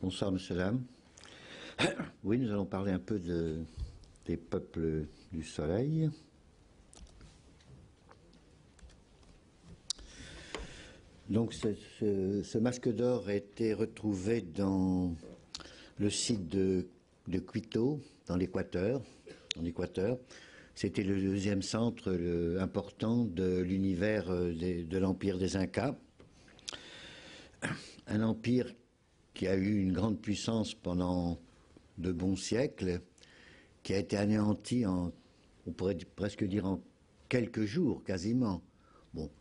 Bonsoir, monsieur, dame. Oui, nous allons parler un peu des peuples du soleil. Donc, ce masque d'or a été retrouvé dans le site de Quito, dans l'Équateur. En Équateur, c'était le deuxième centre important de l'univers de l'empire des Incas. Un empire qui a eu une grande puissance pendant de bons siècles, qui a été anéanti on pourrait presque dire en quelques jours, quasiment. Bon,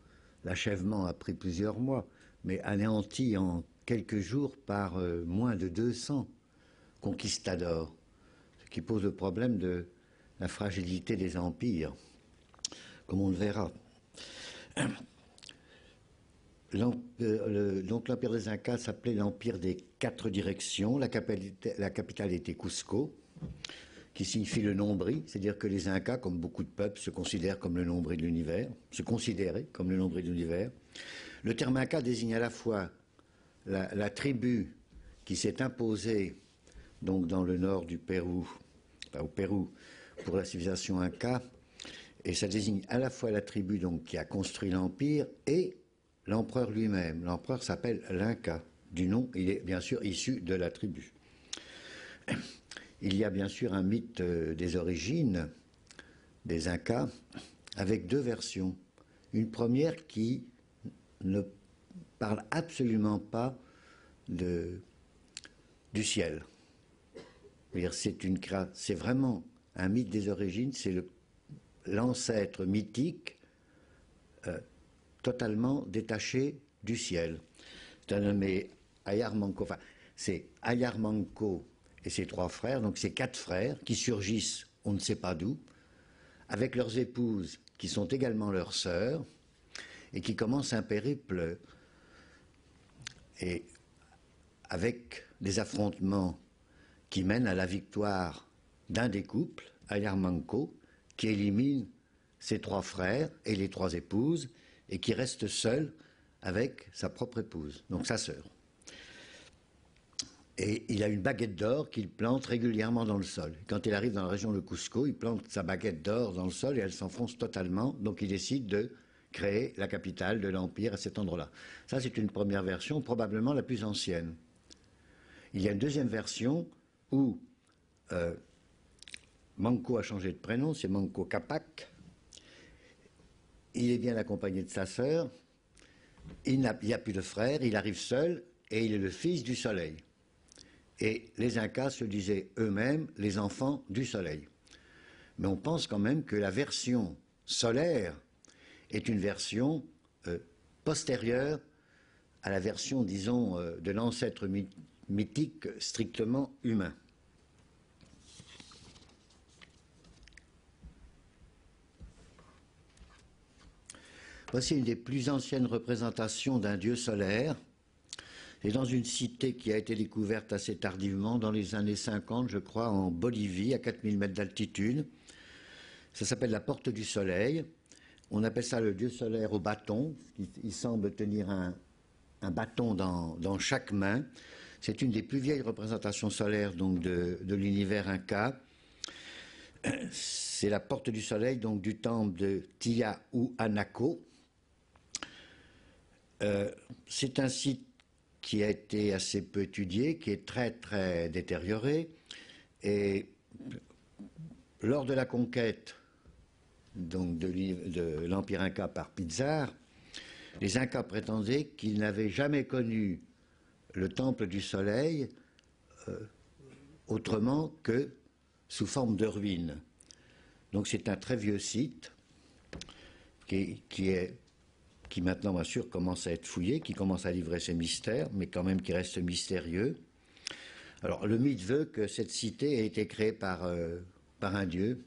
l'achèvement a pris plusieurs mois, mais anéanti en quelques jours par moins de 200 conquistadors, ce qui pose le problème de la fragilité des empires, comme on le verra. Donc l'empire des Incas s'appelait l'empire des 4 directions. La capitale était Cusco, qui signifie le nombril, c'est-à-dire que les Incas, comme beaucoup de peuples, se considèrent comme le nombril de l'univers, se considéraient comme le nombril de l'univers. Le terme Inca désigne à la fois la tribu qui s'est imposée donc dans le nord du Pérou, au Pérou, pour la civilisation Inca, et ça désigne à la fois la tribu donc qui a construit l'empire et l'empereur lui-même. L'empereur s'appelle l'Inca, du nom, il est bien sûr issu de la tribu. Il y a bien sûr un mythe des origines des Incas, avec 2 versions. Une première qui ne parle absolument pas du ciel. C'est vraiment un mythe des origines, c'est l'ancêtre mythique totalement détaché du ciel. C'est un nommé Ayarmanco, enfin, c'est Ayarmanco et ses 3 frères, donc ces 4 frères qui surgissent on ne sait pas d'où, avec leurs épouses qui sont également leurs sœurs, et qui commencent un périple et avec des affrontements qui mènent à la victoire d'un des couples, Ayarmanco, qui élimine ses 3 frères et les 3 épouses, et qui reste seul avec sa propre épouse, donc sa sœur. Et il a une baguette d'or qu'il plante régulièrement dans le sol. Quand il arrive dans la région de Cusco, il plante sa baguette d'or dans le sol et elle s'enfonce totalement, donc il décide de créer la capitale de l'Empire à cet endroit-là. Ça, c'est une première version, probablement la plus ancienne. Il y a une deuxième version où Manco a changé de prénom, c'est Manco Capac. Il est bien accompagné de sa sœur, il n'y a plus de frère, il arrive seul et il est le fils du soleil. Et les Incas se disaient eux-mêmes les enfants du soleil. Mais on pense quand même que la version solaire est une version postérieure à la version, disons, de l'ancêtre mythique strictement humain. Voici une des plus anciennes représentations d'un dieu solaire. C'est dans une cité qui a été découverte assez tardivement, dans les années 50, je crois, en Bolivie, à 4000 mètres d'altitude. Ça s'appelle la Porte du Soleil. On appelle ça le dieu solaire au bâton. Il semble tenir un bâton dans chaque main. C'est une des plus vieilles représentations solaires donc, de l'univers Inca. C'est la Porte du Soleil donc, du temple de Tiahuanaco. C'est un site qui a été assez peu étudié, qui est très très détérioré, et lors de la conquête donc, de l'Empire Inca par Pizarro, les Incas prétendaient qu'ils n'avaient jamais connu le temple du soleil autrement que sous forme de ruines. Donc c'est un très vieux site qui maintenant, bien sûr, commence à être fouillé, qui commence à livrer ses mystères, mais quand même qui reste mystérieux. Alors, le mythe veut que cette cité a été créée par un dieu,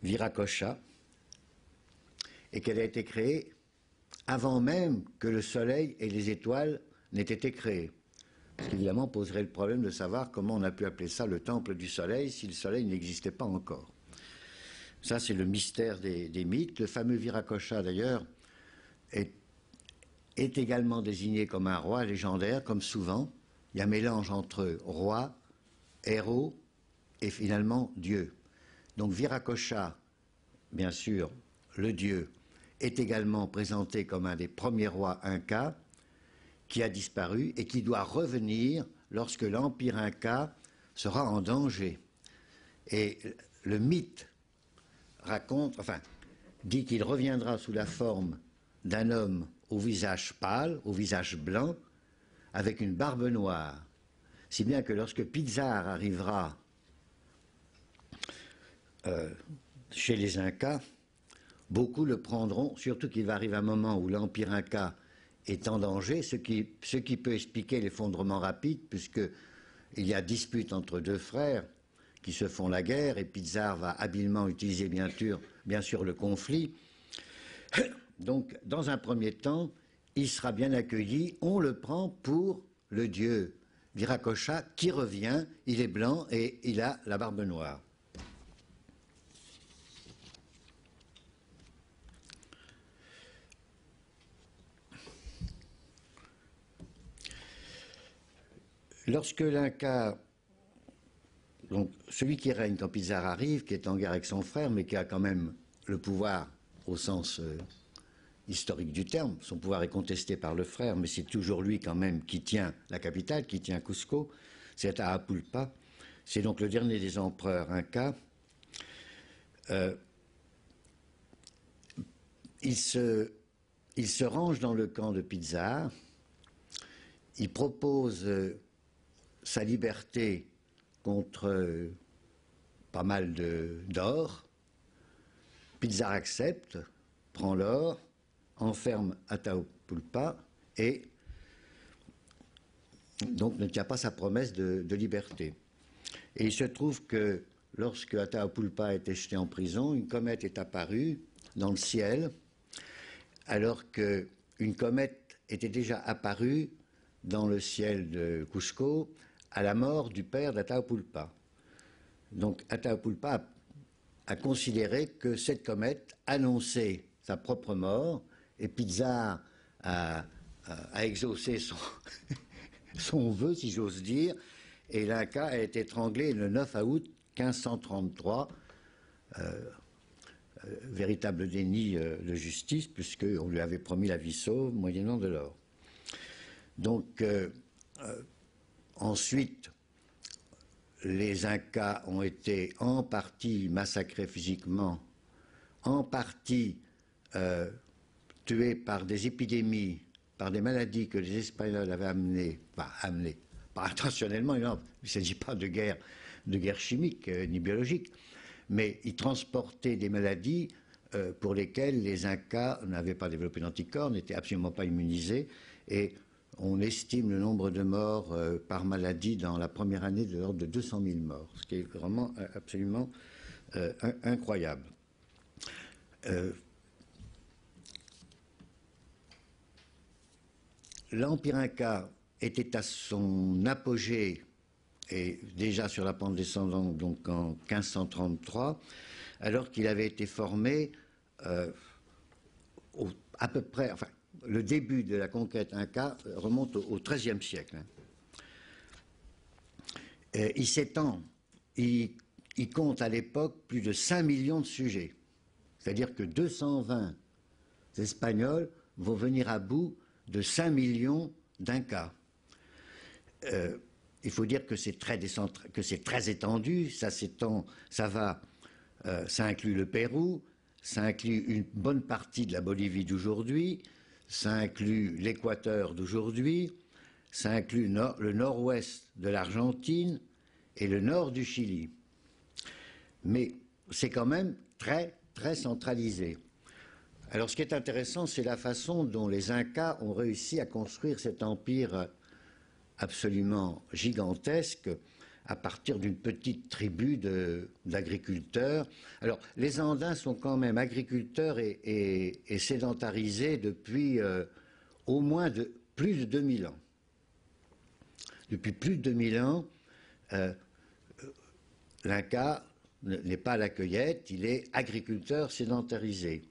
Viracocha, et qu'elle a été créée avant même que le soleil et les étoiles n'aient été créés. Ce qui, évidemment, poserait le problème de savoir comment on a pu appeler ça le temple du soleil si le soleil n'existait pas encore. Ça, c'est le mystère des mythes. Le fameux Viracocha, d'ailleurs, est également désigné comme un roi légendaire, comme souvent. il y a un mélange entre roi, héros et finalement Dieu. Donc Viracocha, bien sûr, le Dieu, est également présenté comme un des premiers rois incas qui a disparu et qui doit revenir lorsque l'Empire inca sera en danger. Et le mythe raconte, enfin, dit qu'il reviendra sous la forme d'un homme au visage pâle, au visage blanc, avec une barbe noire. Si bien que lorsque Pizarre arrivera chez les Incas, beaucoup le prendront, surtout qu'il va arriver un moment où l'Empire Inca est en danger, ce qui peut expliquer l'effondrement rapide, puisqu'il y a dispute entre deux frères qui se font la guerre, et Pizarre va habilement utiliser bien sûr le conflit. Donc, dans un premier temps, il sera bien accueilli, on le prend pour le dieu Viracocha qui revient, il est blanc et il a la barbe noire. Lorsque l'Inca, donc celui qui règne quand Pizarre arrive, qui est en guerre avec son frère, mais qui a quand même le pouvoir au sens historique du terme, son pouvoir est contesté par le frère, mais c'est toujours lui quand même qui tient la capitale, qui tient Cusco, c'est Atahualpa, c'est donc le dernier des empereurs incas. Il se range dans le camp de Pizarre, il propose sa liberté contre pas mal d'or. Pizarre accepte, prend l'or, enferme Atahualpa et donc ne tient pas sa promesse de liberté. Et il se trouve que lorsque Atahualpa est jeté en prison, une comète est apparue dans le ciel, alors qu'une comète était déjà apparue dans le ciel de Cusco à la mort du père d'Atahualpa. Donc Atahualpa a considéré que cette comète annonçait sa propre mort, et Pizarre a exaucé son vœu, si j'ose dire, et l'Inca a été étranglé le 9 août 1533, véritable déni de justice, puisqu'on lui avait promis la vie sauve moyennant de l'or. Donc, ensuite, les Incas ont été en partie massacrés physiquement, en partie tués par des épidémies, par des maladies que les Espagnols avaient amenées, pas intentionnellement, il ne s'agit pas de guerre chimique ni biologique, mais ils transportaient des maladies pour lesquelles les Incas n'avaient pas développé d'anticorps, n'étaient absolument pas immunisés, et on estime le nombre de morts par maladie dans la première année de l'ordre de 200 000 morts, ce qui est vraiment absolument incroyable. L'Empire Inca était à son apogée, et déjà sur la pente descendante, donc en 1533, alors qu'il avait été formé à peu près, enfin, le début de la conquête Inca remonte au XIIIe siècle. Il s'étend, il compte à l'époque plus de 5 millions de sujets. C'est-à-dire que 220 Espagnols vont venir à bout de 5 millions d'Incas. Il faut dire que c'est très étendu, ça inclut le Pérou, ça inclut une bonne partie de la Bolivie d'aujourd'hui, ça inclut l'Équateur d'aujourd'hui, ça inclut le nord-ouest de l'Argentine et le nord du Chili. Mais c'est quand même très, très centralisé. Alors ce qui est intéressant, c'est la façon dont les Incas ont réussi à construire cet empire absolument gigantesque à partir d'une petite tribu d'agriculteurs. Alors, les Andins sont quand même agriculteurs et sédentarisés depuis au moins plus de 2000 ans. Depuis plus de 2000 ans, l'Inca n'est pas à la cueillette, il est agriculteur sédentarisé.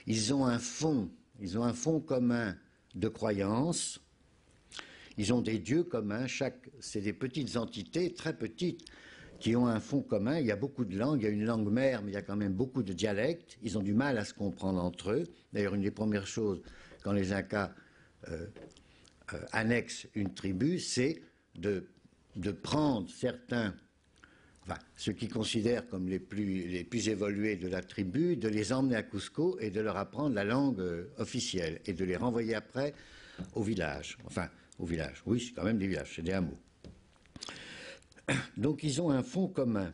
Ils ont un fond commun de croyances. Ils ont des dieux communs, c'est des petites entités, très petites, qui ont un fond commun. Il y a beaucoup de langues, il y a une langue mère, mais il y a quand même beaucoup de dialectes. Ils ont du mal à se comprendre entre eux. D'ailleurs, une des premières choses, quand les Incas annexent une tribu, c'est de prendre certains, enfin, ceux qui considèrent comme les plus évolués de la tribu, de les emmener à Cusco et de leur apprendre la langue officielle et de les renvoyer après au village. Enfin, au village. Oui, c'est quand même des villages, c'est des hameaux. Donc, ils ont un fond commun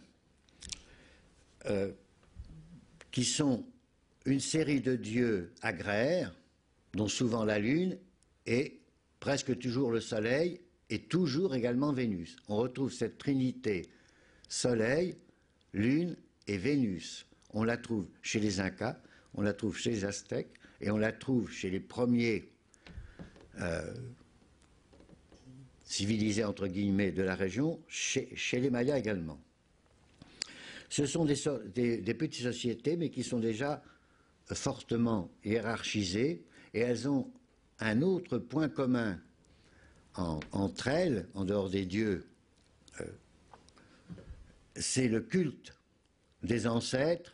qui sont une série de dieux agraires, dont souvent la lune et presque toujours le soleil et toujours également Vénus. On retrouve cette trinité soleil, lune et Vénus. On la trouve chez les Incas, on la trouve chez les Aztèques et on la trouve chez les premiers civilisés entre guillemets de la région, chez les Mayas également. Ce sont des petites sociétés mais qui sont déjà fortement hiérarchisées et elles ont un autre point commun entre elles, en dehors des dieux, c'est le culte des ancêtres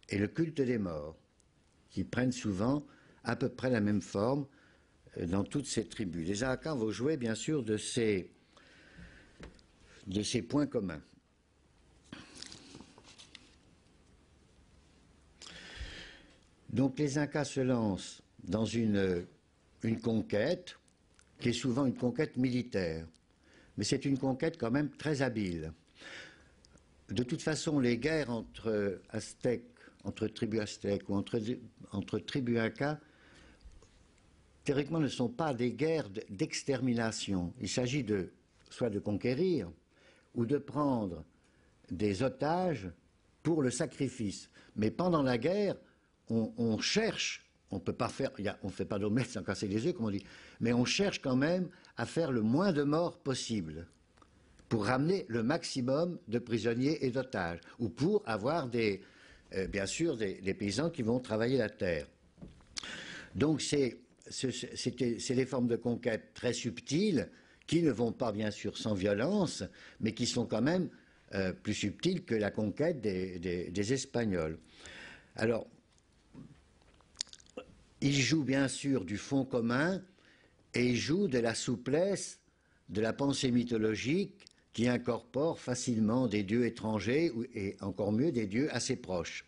et le culte des morts, qui prennent souvent à peu près la même forme dans toutes ces tribus. Les Arakas vont jouer bien sûr de ces points communs. Donc les Incas se lancent dans une conquête qui est souvent une conquête militaire, mais c'est une conquête quand même très habile. De toute façon, les guerres entre Aztèques, entre tribus aztèques ou entre tribus Incas, théoriquement ne sont pas des guerres d'extermination. Il s'agit soit de conquérir ou de prendre des otages pour le sacrifice. Mais pendant la guerre, on cherche, on peut pas faire, on ne fait pas d'omelette sans casser les œufs, comme on dit, mais on cherche quand même à faire le moins de morts possible pour ramener le maximum de prisonniers et d'otages, ou pour avoir bien sûr des paysans qui vont travailler la terre. Donc c'est des formes de conquête très subtiles qui ne vont pas bien sûr sans violence, mais qui sont quand même plus subtiles que la conquête des Espagnols. Alors, ils jouent bien sûr du fond commun et ils jouent de la souplesse de la pensée mythologique qui incorpore facilement des dieux étrangers et encore mieux des dieux assez proches.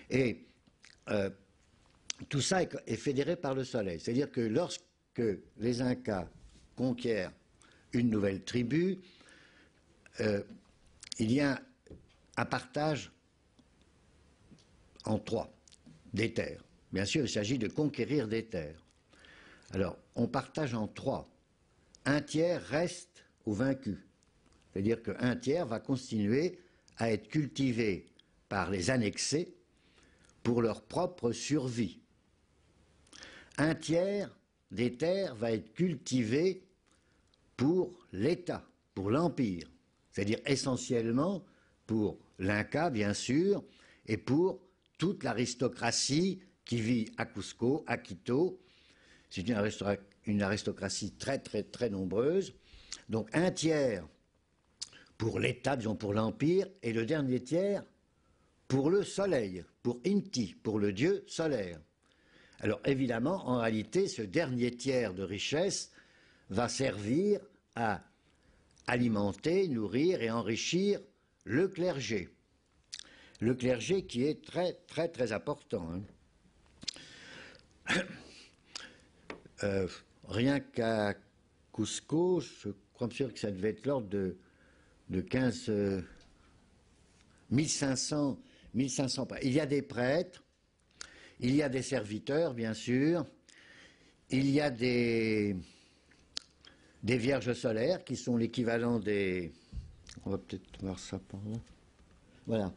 Et tout ça est fédéré par le soleil. C'est-à-dire que lorsque les Incas conquièrent une nouvelle tribu, il y a un partage en trois des terres. Bien sûr, il s'agit de conquérir des terres. Alors, on partage en trois. Un tiers reste aux vaincus. C'est-à-dire qu'un tiers va continuer à être cultivé par les annexés pour leur propre survie. Un tiers des terres va être cultivé pour l'État, pour l'Empire, c'est-à-dire essentiellement pour l'Inca, bien sûr, et pour toute l'aristocratie qui vit à Cusco, à Quito. C'est une aristocratie très, très, très nombreuse. Donc un tiers pour l'État, disons pour l'Empire, et le dernier tiers pour le soleil, pour Inti, pour le dieu solaire. Alors évidemment, en réalité, ce dernier tiers de richesse va servir à alimenter, nourrir et enrichir le clergé. Le clergé qui est très, très, très important. Rien qu'à Cusco, je crois sûr que ça devait être l'ordre de 1500 il y a des prêtres, il y a des serviteurs, bien sûr, il y a des vierges solaires qui sont l'équivalent des... On va peut-être voir ça par là. Voilà.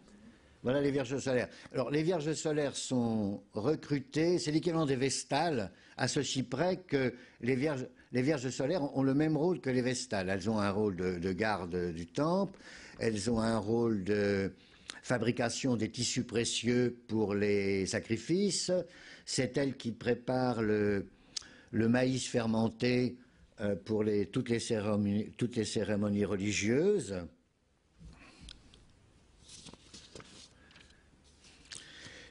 Voilà les vierges solaires. Alors, les vierges solaires sont recrutées, c'est l'équivalent des vestales, à ceci près que les vierges solaires ont le même rôle que les vestales. Elles ont un rôle de garde du temple, elles ont un rôle de fabrication des tissus précieux pour les sacrifices, c'est elles qui préparent le maïs fermenté pour toutes les cérémonies religieuses.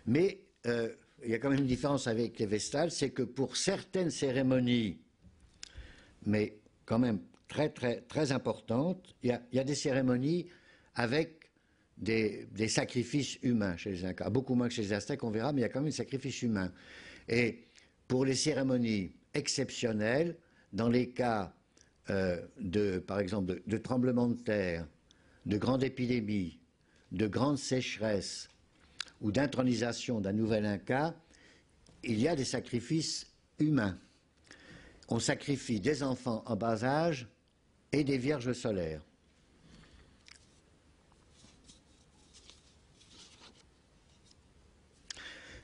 Mais il y a quand même une différence avec les Vestales, c'est que pour certaines cérémonies, mais quand même très importantes, il y a des cérémonies avec des sacrifices humains chez les Incas. Beaucoup moins que chez les Aztèques, on verra, mais il y a quand même des sacrifices humains. Et pour les cérémonies exceptionnelles, dans les cas par exemple, de tremblements de terre, de grandes épidémies, de grandes sécheresses ou d'intronisation d'un nouvel Inca, il y a des sacrifices humains. On sacrifie des enfants en bas âge et des vierges solaires.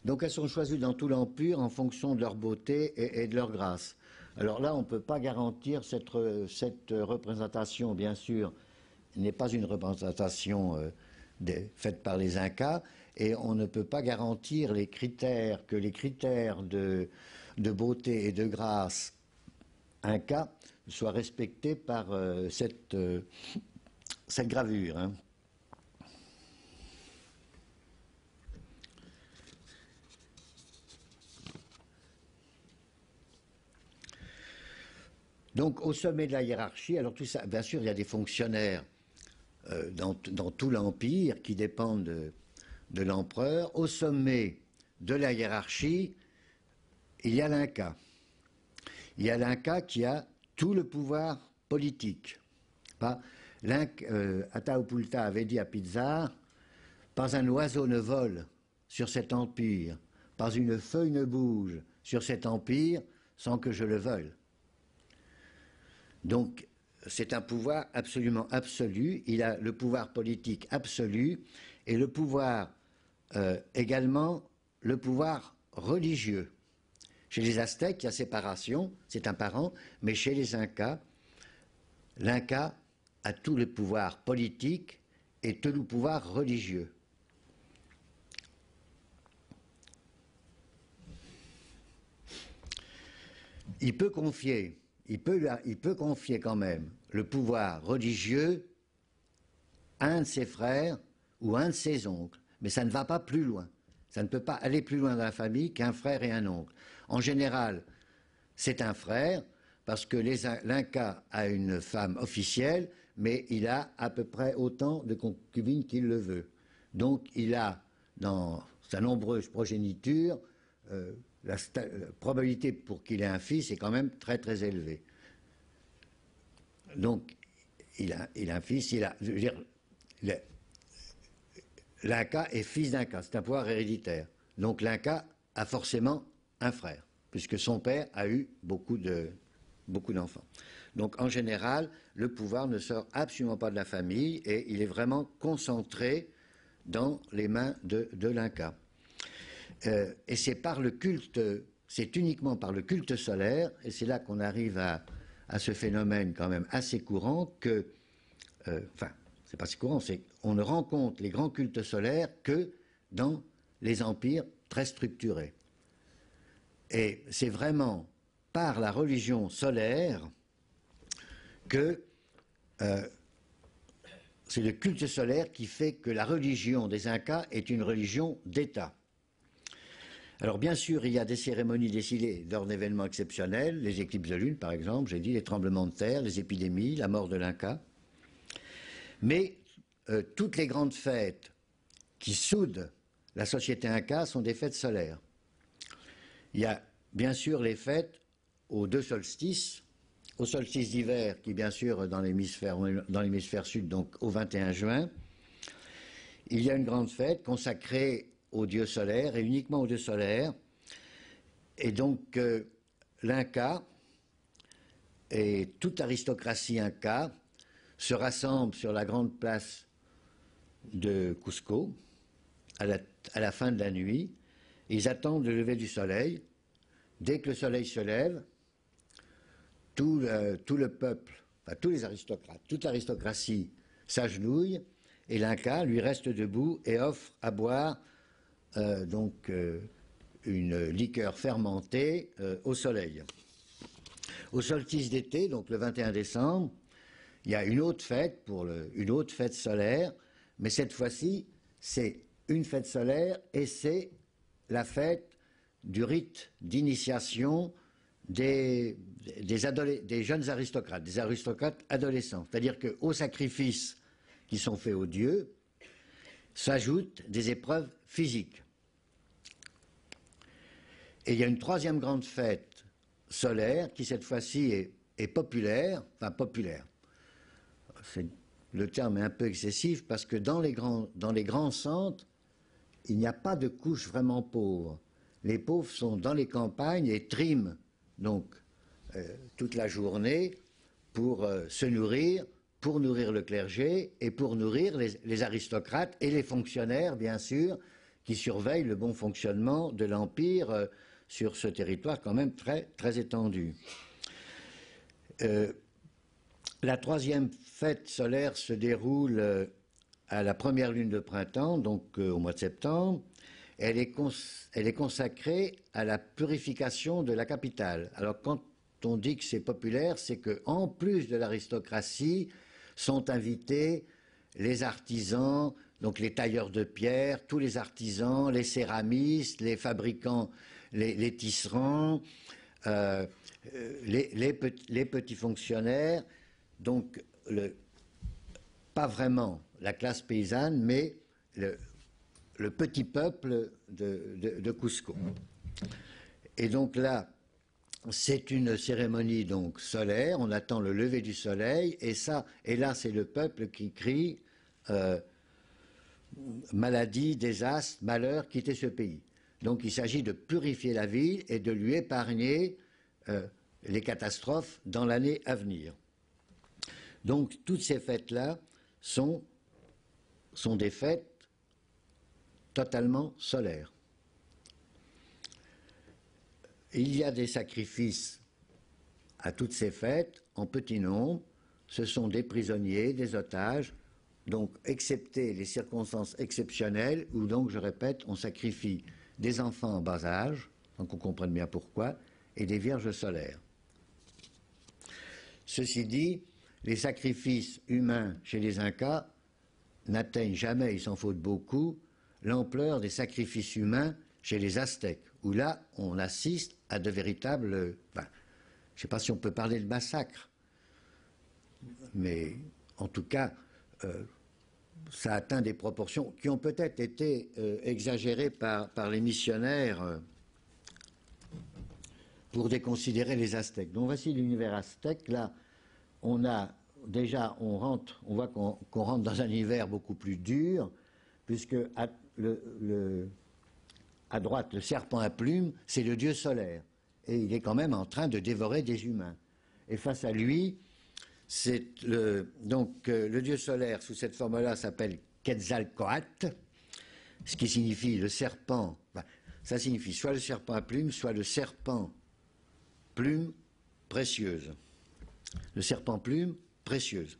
Donc elles sont choisies dans tout l'Empire en fonction de leur beauté et de leur grâce. Alors là, on ne peut pas garantir cette représentation, bien sûr, n'est pas une représentation faite par les Incas, et on ne peut pas garantir que les critères de beauté et de grâce Incas soient respectés par cette gravure. Hein. Donc au sommet de la hiérarchie, alors tout ça, bien sûr, il y a des fonctionnaires dans tout l'Empire qui dépendent de l'empereur. Au sommet de la hiérarchie, il y a l'Inca. Il y a l'Inca qui a tout le pouvoir politique. Atahualpa avait dit à Pizarro, pas un oiseau ne vole sur cet empire, pas une feuille ne bouge sur cet empire sans que je le veuille. Donc, c'est un pouvoir absolument absolu. Il a le pouvoir politique absolu et le pouvoir également le pouvoir religieux. Chez les Aztèques, il y a séparation, c'est un parent, mais chez les Incas, l'Inca a tout le pouvoir politique et tout le pouvoir religieux. Il peut confier quand même le pouvoir religieux à un de ses frères ou à un de ses oncles, mais ça ne va pas plus loin. Ça ne peut pas aller plus loin dans la famille qu'un frère et un oncle. En général, c'est un frère, parce que l'Inca a une femme officielle, mais il a à peu près autant de concubines qu'il le veut. Donc il a, dans sa nombreuse progéniture, la probabilité pour qu'il ait un fils est quand même très élevée. Donc il a un fils, je veux dire, l'Inca est fils d'Inca, c'est un pouvoir héréditaire. Donc l'Inca a forcément un frère, puisque son père a eu beaucoup d'enfants. Donc en général, le pouvoir ne sort absolument pas de la famille et il est vraiment concentré dans les mains de l'Inca. Et c'est par le culte, c'est uniquement par le culte solaire, et c'est là qu'on arrive à ce phénomène quand même assez courant que, enfin, c'est pas si courant, c'est qu'on ne rencontre les grands cultes solaires que dans les empires très structurés. Et c'est vraiment par la religion solaire que c'est le culte solaire qui fait que la religion des Incas est une religion d'État. Alors bien sûr, il y a des cérémonies décidées lors d'événements exceptionnels, les éclipses de lune par exemple, j'ai dit, les tremblements de terre, les épidémies, la mort de l'Inca. Mais toutes les grandes fêtes qui soudent la société Inca sont des fêtes solaires. Il y a bien sûr les fêtes aux deux solstices, au solstice d'hiver qui bien sûr dans l'hémisphère sud, donc au 21 juin. Il y a une grande fête consacrée aux dieux solaires et uniquement aux dieux solaires. Et donc l'Inca et toute aristocratie Inca se rassemble sur la grande place de Cusco à la fin de la nuit. Ils attendent le lever du soleil. Dès que le soleil se lève, tout le peuple, enfin tous les aristocrates, toute l'aristocratie s'agenouille et l'Inca lui reste debout et offre à boire une liqueur fermentée au soleil. Au solstice d'été, donc le 21 décembre, il y a une autre fête, une autre fête solaire, mais cette fois-ci, c'est une fête solaire et c'est la fête du rite d'initiation des jeunes aristocrates, des aristocrates adolescents. C'est-à-dire qu'aux sacrifices qui sont faits aux dieux s'ajoutent des épreuves physiques. Et il y a une troisième grande fête solaire qui cette fois-ci est populaire, enfin populaire. Le terme est un peu excessif parce que dans les grands centres, il n'y a pas de couches vraiment pauvres. Les pauvres sont dans les campagnes et triment donc toute la journée pour se nourrir, pour nourrir le clergé et pour nourrir les aristocrates et les fonctionnaires, bien sûr, qui surveillent le bon fonctionnement de l'Empire sur ce territoire quand même très, très étendu. La troisième fête solaire se déroule à la première lune de printemps, donc au mois de septembre. Elle est consacrée à la purification de la capitale. Alors quand on dit que c'est populaire, c'est qu'en plus de l'aristocratie, sont invités les artisans, donc les tailleurs de pierre, tous les artisans, les céramistes, les fabricants, les tisserands, les petits fonctionnaires, donc pas vraiment la classe paysanne, mais le petit peuple de Cusco. Et donc là, c'est une cérémonie donc solaire, on attend le lever du soleil, et là c'est le peuple qui crie maladie, désastre, malheur, quittez ce pays. Donc il s'agit de purifier la ville et de lui épargner les catastrophes dans l'année à venir. Donc toutes ces fêtes-là sont des fêtes totalement solaires. Il y a des sacrifices à toutes ces fêtes en petit nombre. Ce sont des prisonniers, des otages, donc excepté les circonstances exceptionnelles où donc, je répète, on sacrifie des enfants en bas âge, donc on comprenne bien pourquoi, et des vierges solaires. Ceci dit, les sacrifices humains chez les Incas n'atteignent jamais, il s'en faut beaucoup, l'ampleur des sacrifices humains chez les Aztèques, où là, on assiste à de véritables... Enfin, je ne sais pas si on peut parler de massacre, mais en tout cas, ça atteint des proportions qui ont peut-être été exagérées par les missionnaires pour déconsidérer les Aztèques. Donc voici l'univers aztèque. Là, on a déjà, on voit qu'on rentre dans un univers beaucoup plus dur, puisque à droite, le serpent à plumes, c'est le dieu solaire. Et il est quand même en train de dévorer des humains. Et face à lui, le dieu solaire, sous cette forme-là, s'appelle Quetzalcoatl, ce qui signifie le serpent. Enfin, ça signifie soit le serpent à plumes, soit le serpent plume précieuse. Le serpent plume précieuse.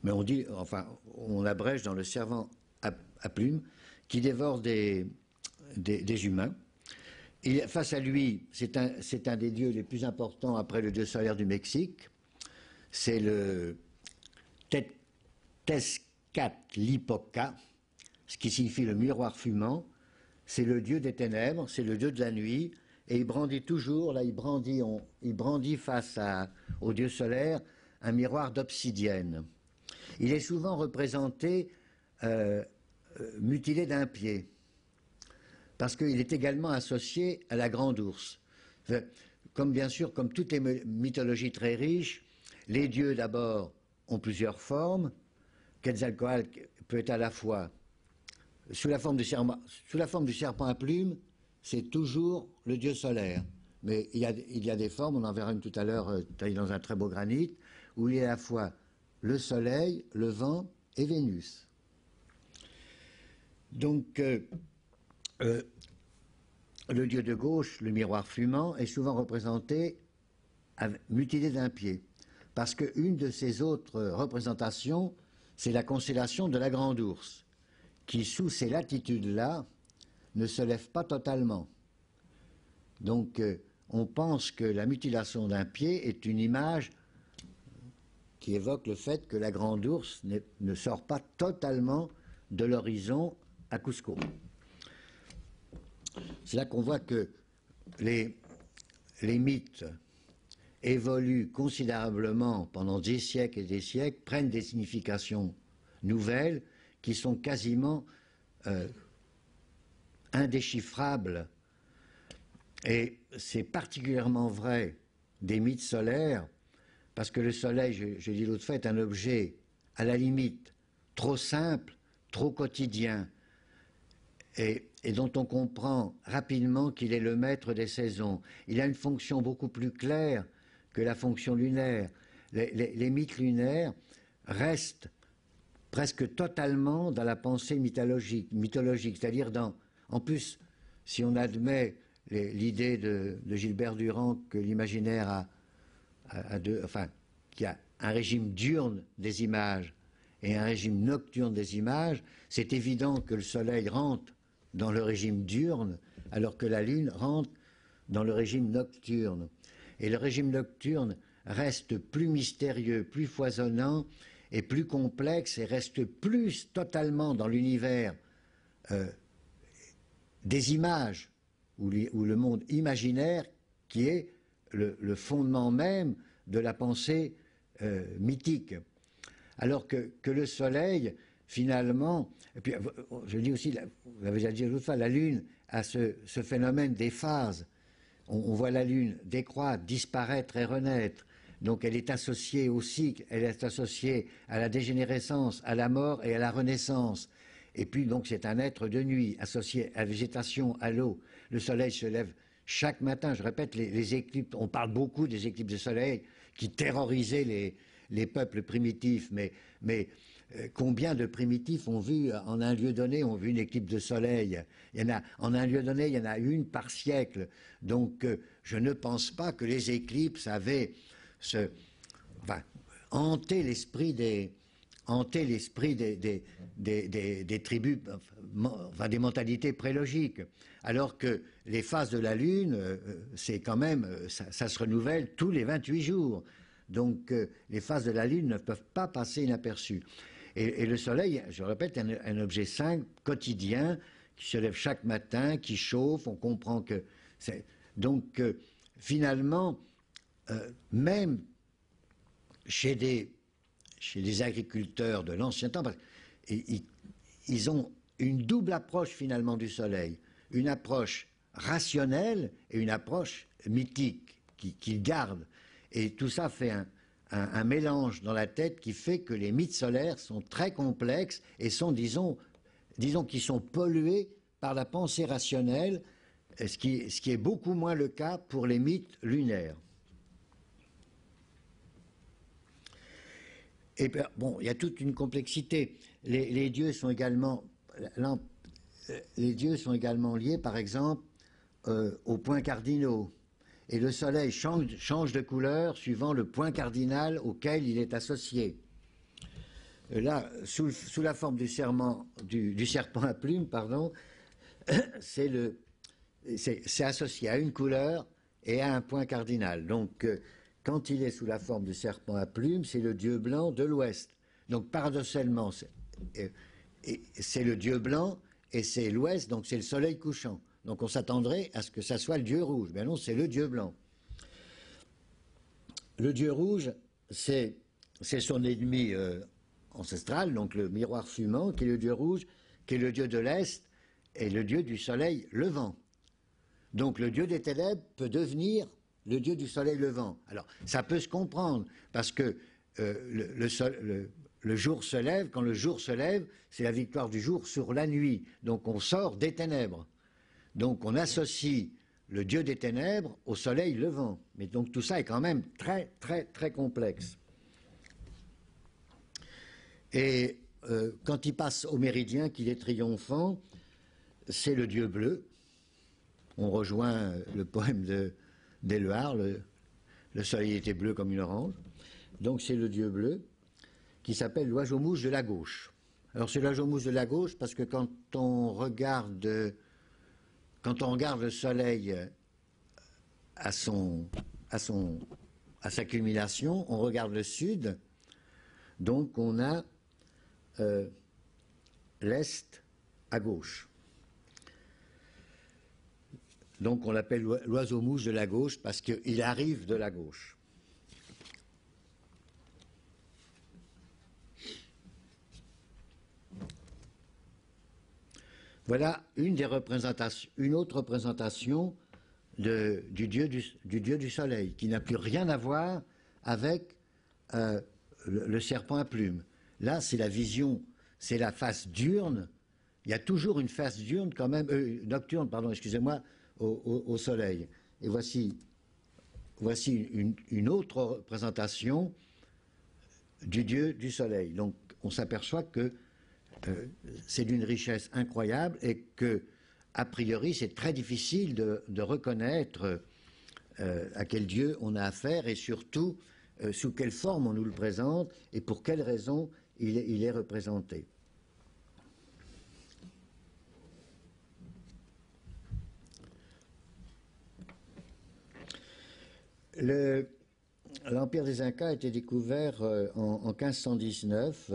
Mais on dit, enfin, on abrège dans le serpent à plumes qui dévore des humains. Et face à lui, c'est un des dieux les plus importants après le dieu solaire du Mexique. C'est le Tezcatlipoca, ce qui signifie le miroir fumant. C'est le dieu des ténèbres, c'est le dieu de la nuit. Et il brandit toujours, là il brandit face au dieu solaire un miroir d'obsidienne. Il est souvent représenté mutilé d'un pied, parce qu'il est également associé à la grande ours. Comme bien sûr, comme toutes les mythologies très riches, les dieux d'abord ont plusieurs formes. Quetzalcoatl peut être à la fois sous la forme du serpent à plumes, c'est toujours le dieu solaire. Mais il y a des formes, on en verra une tout à l'heure taillée dans un très beau granit, où il y a à la fois le soleil, le vent et Vénus. Donc, le dieu de gauche, le miroir fumant, est souvent représenté mutilé d'un pied. Parce qu'une de ses autres représentations, c'est la constellation de la Grande Ourse, qui, sous ces latitudes-là, ne se lève pas totalement. Donc, on pense que la mutilation d'un pied est une image qui évoque le fait que la grande ours ne sort pas totalement de l'horizon à Cusco. C'est là qu'on voit que les mythes évoluent considérablement pendant des siècles et des siècles, prennent des significations nouvelles qui sont quasiment indéchiffrables. Et c'est particulièrement vrai des mythes solaires, parce que le soleil, je dis l'autre fois, est un objet à la limite trop simple, trop quotidien, et dont on comprend rapidement qu'il est le maître des saisons. Il a une fonction beaucoup plus claire que la fonction lunaire. Les mythes lunaires restent presque totalement dans la pensée mythologique, c'est-à-dire en plus, si on admet l'idée de Gilbert Durand que l'imaginaire qu'il y a un régime diurne des images et un régime nocturne des images, c'est évident que le soleil rentre dans le régime diurne, alors que la lune rentre dans le régime nocturne. Et le régime nocturne reste plus mystérieux, plus foisonnant et plus complexe, et reste plus totalement dans l'univers des images, ou le monde imaginaire qui est le fondement même de la pensée mythique. Alors que le soleil, finalement, et puis je dis aussi, vous l'avez déjà dit l'autre fois, la Lune a ce phénomène des phases. On voit la Lune décroître, disparaître et renaître. Donc elle est associée au cycle, elle est associée à la dégénérescence, à la mort et à la renaissance. Et puis donc c'est un être de nuit, associé à la végétation, à l'eau. Le soleil se lève chaque matin. Je répète, les éclipses, on parle beaucoup des éclipses de soleil qui terrorisaient les peuples primitifs, mais combien de primitifs ont vu, en un lieu donné, ont vu une éclipse de soleil? En un lieu donné, il y en a une par siècle. Donc je ne pense pas que les éclipses avaient hanté l'esprit des tribus, des mentalités prélogiques. Alors que les phases de la Lune, c'est quand même, ça se renouvelle tous les 28 jours. Donc les phases de la Lune ne peuvent pas passer inaperçues. Et le Soleil, je répète, est un objet simple, quotidien, qui se lève chaque matin, qui chauffe, on comprend que c'est... Donc finalement, même chez des agriculteurs de l'ancien temps, ils ont une double approche finalement du soleil, une approche rationnelle et une approche mythique qu'ils gardent. Et tout ça fait un mélange dans la tête qui fait que les mythes solaires sont très complexes et sont, disons qu'ils sont pollués par la pensée rationnelle, ce qui est beaucoup moins le cas pour les mythes lunaires. Et bon, il y a toute une complexité. Les dieux sont également liés, par exemple, aux points cardinaux. Et le soleil change de couleur suivant le point cardinal auquel il est associé. Là, sous la forme du serpent à plumes, pardon, c'est associé à une couleur et à un point cardinal. Donc, quand il est sous la forme du serpent à plumes, c'est le dieu blanc de l'Ouest. Donc, paradoxalement, c'est le dieu blanc et c'est l'Ouest, donc c'est le soleil couchant. Donc, on s'attendrait à ce que ça soit le dieu rouge. Mais non, c'est le dieu blanc. Le dieu rouge, c'est son ennemi ancestral, donc le miroir fumant, qui est le dieu rouge, qui est le dieu de l'Est et le dieu du soleil levant. Donc, le dieu des ténèbres peut devenir le dieu du soleil levant. Alors, ça peut se comprendre, parce que le jour se lève, quand le jour se lève, c'est la victoire du jour sur la nuit. Donc, on sort des ténèbres. Donc, on associe le dieu des ténèbres au soleil levant. Mais donc, tout ça est quand même très, très, très complexe. Et quand il passe au méridien, qu'il est triomphant, c'est le dieu bleu. On rejoint le poème d'Éluard, le soleil était bleu comme une orange. Donc c'est le dieu bleu qui s'appelle l'oiseau-mouche de la gauche. Alors c'est l'oiseau-mouche de la gauche parce que quand on regarde le soleil à sa culmination, on regarde le sud, donc on a l'est à gauche. Donc on l'appelle l'oiseau-mouche de la gauche parce qu'il arrive de la gauche. Voilà une autre représentation du dieu du soleil, qui n'a plus rien à voir avec le serpent à plumes. Là, c'est la vision, c'est la face diurne. Il y a toujours une face diurne quand même, nocturne, pardon, excusez-moi, au soleil. Et voici une autre représentation du dieu du soleil. Donc, on s'aperçoit que c'est d'une richesse incroyable et que, a priori, c'est très difficile de reconnaître à quel Dieu on a affaire et surtout sous quelle forme on nous le présente et pour quelles raisons il est représenté. L'Empire des Incas a été découvert en 1519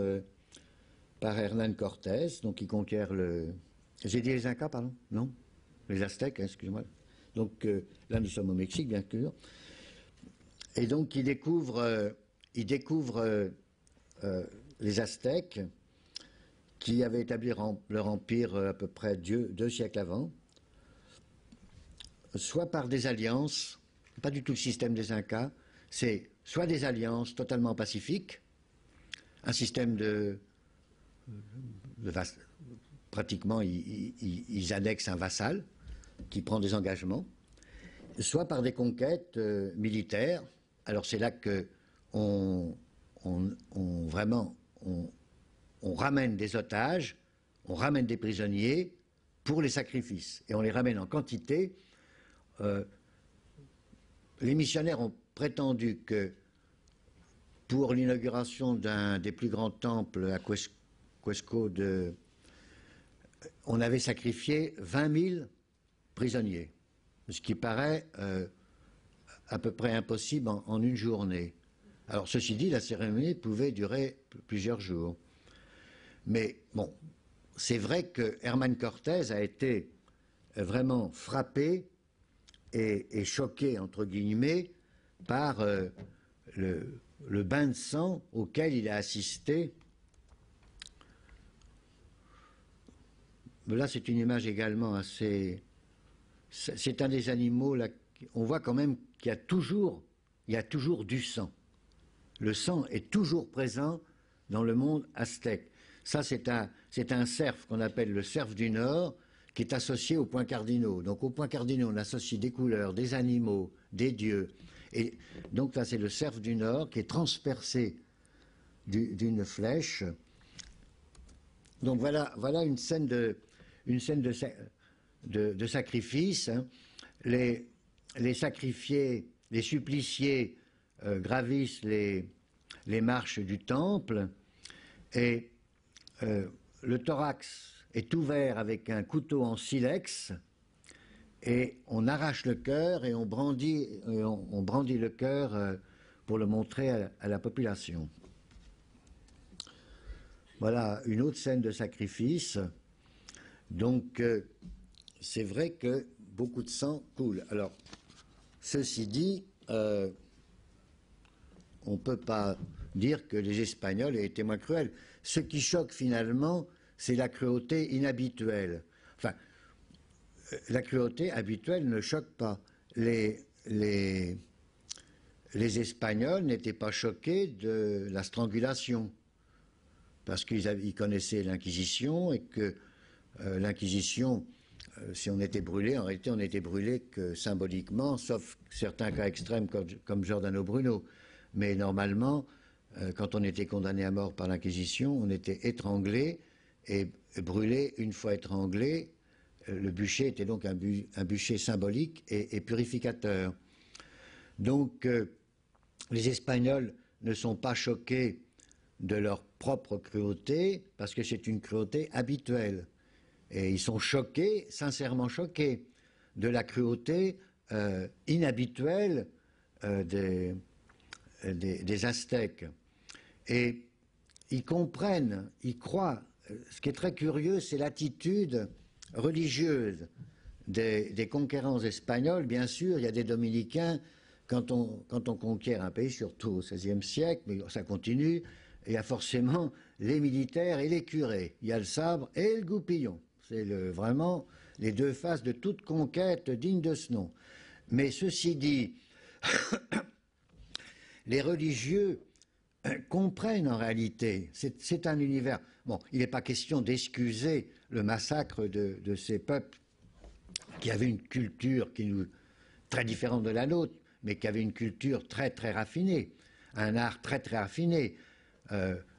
par Hernán Cortés, donc qui conquiert le... J'ai dit les Incas, pardon? Non? Les Aztèques, excusez-moi. Donc là, nous sommes au Mexique, bien sûr. Et donc, il découvre les Aztèques, qui avaient établi leur empire à peu près 2 siècles avant, soit par des alliances, pas du tout le système des Incas, c'est soit des alliances totalement pacifiques, un système pratiquement, ils annexent un vassal qui prend des engagements, soit par des conquêtes militaires. Alors c'est là que on ramène des otages, on ramène des prisonniers pour les sacrifices, et on les ramène en quantité. Les missionnaires ont prétendu que pour l'inauguration d'un des plus grands temples à Cusco, on avait sacrifié 20 000 prisonniers, ce qui paraît à peu près impossible en une journée. Alors ceci dit, la cérémonie pouvait durer plusieurs jours. Mais bon, c'est vrai que Hernán Cortés a été vraiment frappé et choqué, entre guillemets, par le bain de sang auquel il a assisté. Là, c'est une image également assez... C'est un des animaux, là, on voit quand même qu'il y a toujours du sang. Le sang est toujours présent dans le monde aztèque. Ça, c'est un cerf qu'on appelle le cerf du Nord, qui est associé aux points cardinaux. Donc, aux points cardinaux, on associe des couleurs, des animaux, des dieux. Et donc, là, c'est le cerf du Nord qui est transpercé d'une flèche. Donc, voilà une scène de sacrifice. Hein. Les sacrifiés, les suppliciés gravissent les marches du temple et le thorax est ouvert avec un couteau en silex et on arrache le cœur et on brandit le cœur pour le montrer à la population. Voilà une autre scène de sacrifice. Donc c'est vrai que beaucoup de sang coule. Alors, ceci dit, on ne peut pas dire que les Espagnols aient été moins cruels. Ce qui choque finalement, c'est la cruauté inhabituelle. Enfin, la cruauté habituelle ne choque pas. Les Espagnols n'étaient pas choqués de la strangulation, parce qu'ils connaissaient l'Inquisition et que l'Inquisition, si on était brûlé, en réalité on n'était brûlé que symboliquement, sauf certains cas extrêmes comme Giordano Bruno. Mais normalement, quand on était condamné à mort par l'Inquisition, on était étranglé et brûlé. Une fois étranglé, le bûcher était donc un bûcher symbolique et purificateur. Donc les Espagnols ne sont pas choqués de leur propre cruauté parce que c'est une cruauté habituelle. Et ils sont choqués, sincèrement choqués, de la cruauté inhabituelle des Aztèques. Et ils comprennent, ils croient. Ce qui est très curieux, c'est l'attitude religieuse des conquérants espagnols. Bien sûr, il y a des dominicains, quand on conquiert un pays, surtout au XVIe siècle, mais ça continue, il y a forcément les militaires et les curés. Il y a le sabre et le goupillon. C'est vraiment les deux faces de toute conquête digne de ce nom. Mais ceci dit, les religieux comprennent en réalité, c'est un univers. Bon, il n'est pas question d'excuser le massacre de ces peuples qui avaient une culture très différente de la nôtre, mais qui avaient une culture très très raffinée, un art très très raffiné.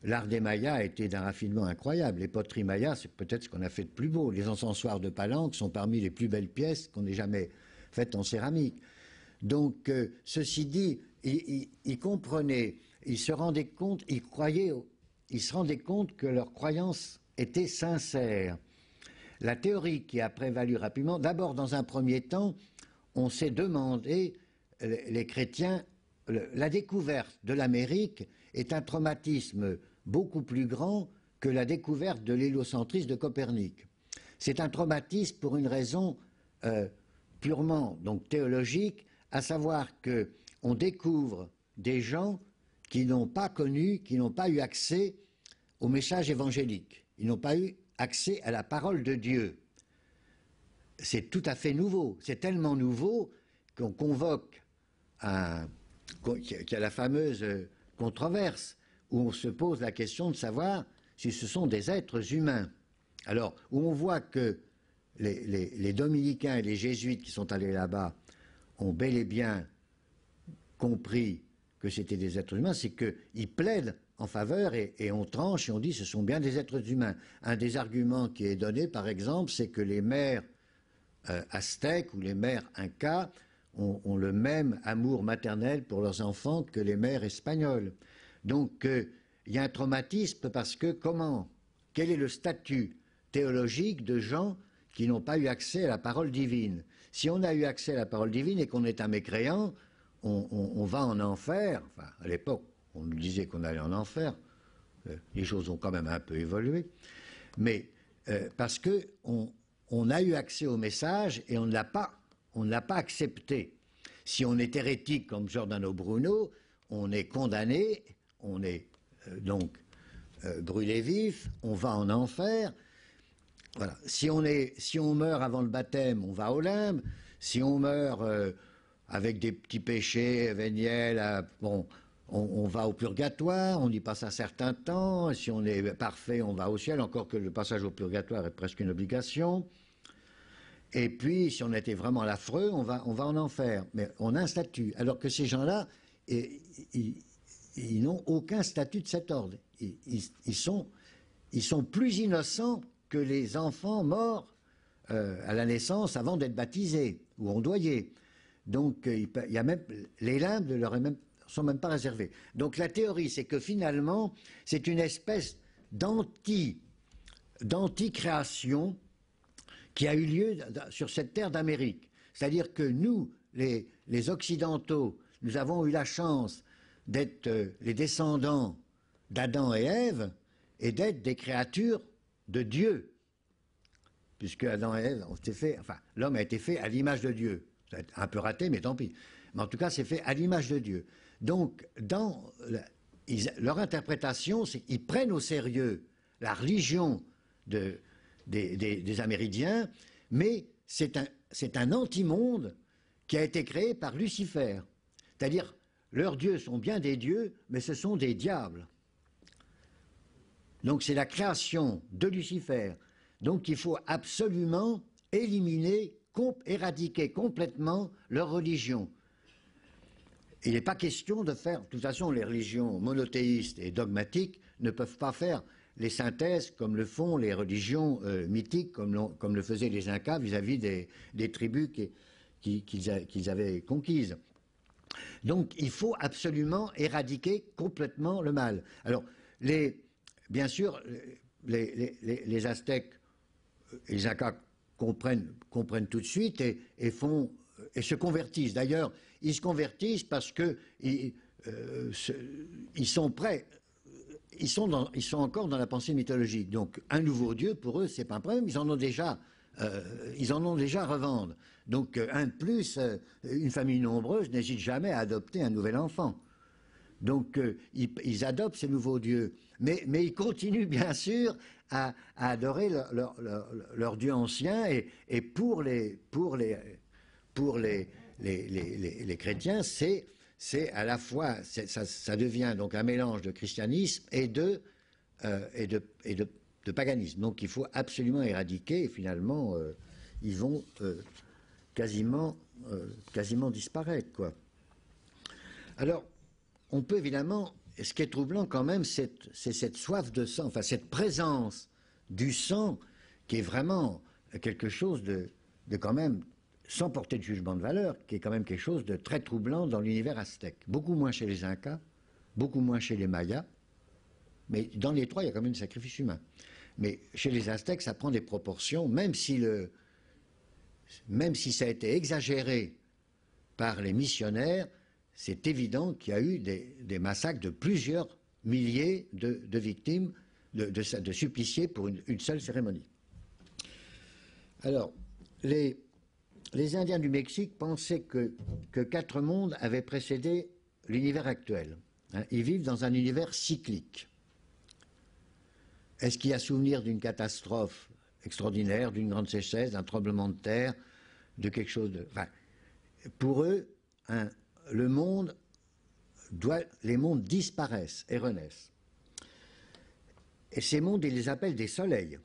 L'art des Mayas était d'un raffinement incroyable. Les poteries mayas, c'est peut-être ce qu'on a fait de plus beau. Les encensoirs de Palenque sont parmi les plus belles pièces qu'on ait jamais faites en céramique. Donc, ceci dit, ils comprenaient, ils se rendaient compte, ils se rendaient compte que leur croyance était sincère. La théorie qui a prévalu rapidement, d'abord, dans un premier temps, on s'est demandé, les chrétiens, la découverte de l'Amérique est un traumatisme beaucoup plus grand que la découverte de l'héliocentrisme de Copernic. C'est un traumatisme pour une raison purement donc théologique, à savoir qu'on découvre des gens qui n'ont pas connu, qui n'ont pas eu accès au message évangélique. Ils n'ont pas eu accès à la parole de Dieu. C'est tout à fait nouveau. C'est tellement nouveau qu'on convoque qu'il y a la fameuse controverse où on se pose la question de savoir si ce sont des êtres humains. Alors, où on voit que les dominicains et les jésuites qui sont allés là-bas ont bel et bien compris que c'était des êtres humains, c'est qu'ils plaident en faveur et on tranche et on dit que ce sont bien des êtres humains. Un des arguments qui est donné, par exemple, c'est que les mères aztèques ou les mères incas ont le même amour maternel pour leurs enfants que les mères espagnoles. Donc, il y a un traumatisme parce que quel est le statut théologique de gens qui n'ont pas eu accès à la parole divine? Si on a eu accès à la parole divine et qu'on est un mécréant, on va en enfer. Enfin, à l'époque, on nous disait qu'on allait en enfer. Les choses ont quand même un peu évolué. Mais parce qu'on a eu accès au message et on ne l'a pas accepté. Si on est hérétique comme Giordano Bruno, on est condamné, on est donc brûlé vif, on va en enfer. Voilà. Si on meurt avant le baptême, on va au limbe. Si on meurt avec des petits péchés véniels, bon, on va au purgatoire, on y passe un certain temps. Si on est parfait, on va au ciel, encore que le passage au purgatoire est presque une obligation. Et puis, si on était vraiment l'affreux, on va en enfer. Mais on a un statut. Alors que ces gens-là, ils n'ont aucun statut de cet ordre. Ils sont plus innocents que les enfants morts à la naissance avant d'être baptisés ou ondoyés. Donc, il y a même, les limbes ne sont même pas réservés. Donc, la théorie, c'est que finalement, c'est une espèce d'anti-création qui a eu lieu sur cette terre d'Amérique. C'est-à-dire que nous, les Occidentaux, nous avons eu la chance d'être les descendants d'Adam et Ève et d'être des créatures de Dieu. Puisque Adam et Ève ont été faits, enfin, l'homme a été fait à l'image de Dieu. Ça a été un peu raté, mais tant pis. Mais en tout cas, c'est fait à l'image de Dieu. Donc, dans leur interprétation, c'est qu'ils prennent au sérieux la religion des Amérindiens, mais c'est un antimonde qui a été créé par Lucifer. C'est-à-dire, leurs dieux sont bien des dieux, mais ce sont des diables. Donc c'est la création de Lucifer. Donc il faut absolument éliminer, éradiquer complètement leur religion. Il n'est pas question de faire, de toute façon les religions monothéistes et dogmatiques ne peuvent pas faire les synthèses comme le font les religions mythiques, comme le faisaient les Incas vis-à-vis des tribus qu'ils avaient conquises. Donc il faut absolument éradiquer complètement le mal. Alors, bien sûr, les Aztèques et les Incas comprennent tout de suite et font et se convertissent. D'ailleurs, ils se convertissent parce que ils sont prêts. Ils sont encore dans la pensée mythologique. Donc, un nouveau Dieu, pour eux, c'est pas un problème. Ils en ont déjà à revendre. Donc, un de plus, une famille nombreuse n'hésite jamais à adopter un nouvel enfant. Donc, ils adoptent ces nouveaux dieux. Mais ils continuent, bien sûr, à adorer leur Dieu ancien. Et pour les chrétiens, c'est à la fois, ça devient donc un mélange de christianisme et de paganisme. Donc il faut absolument éradiquer, et finalement, ils vont quasiment disparaître, quoi. Alors, on peut évidemment, ce qui est troublant quand même, c'est cette soif de sang, enfin cette présence du sang, qui est vraiment quelque chose de quand même, sans porter de jugement de valeur, qui est quand même quelque chose de très troublant dans l'univers aztèque. Beaucoup moins chez les Incas, beaucoup moins chez les Mayas, mais dans les trois, il y a quand même du sacrifice humain. Mais chez les Aztèques, ça prend des proportions, même si ça a été exagéré par les missionnaires, c'est évident qu'il y a eu des massacres de plusieurs milliers de victimes, de suppliciés pour une seule cérémonie. Alors, les Indiens du Mexique pensaient que 4 mondes avaient précédé l'univers actuel. Ils vivent dans un univers cyclique. Est-ce qu'il y a souvenir d'une catastrophe extraordinaire, d'une grande sécheresse, d'un tremblement de terre, de quelque chose de... Enfin, pour eux, les mondes disparaissent et renaissent. Et ces mondes, ils les appellent des soleils.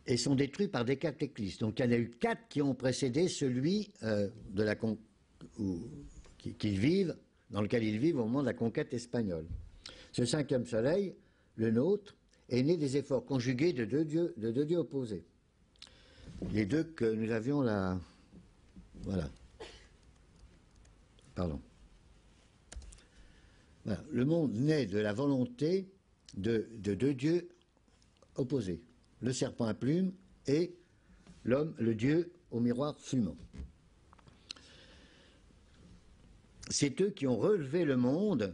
Et sont détruits par des cataclysmes. Donc il y en a eu 4 qui ont précédé celui dans lequel ils vivent au moment de la conquête espagnole. Ce 5e soleil, le nôtre, est né des efforts conjugués de deux dieux opposés. Les deux que nous avions là... Voilà. Pardon. Voilà. Le monde naît de la volonté de 2 dieux opposés. Le serpent à plumes et l'homme, le dieu au miroir fumant. C'est eux qui ont relevé le monde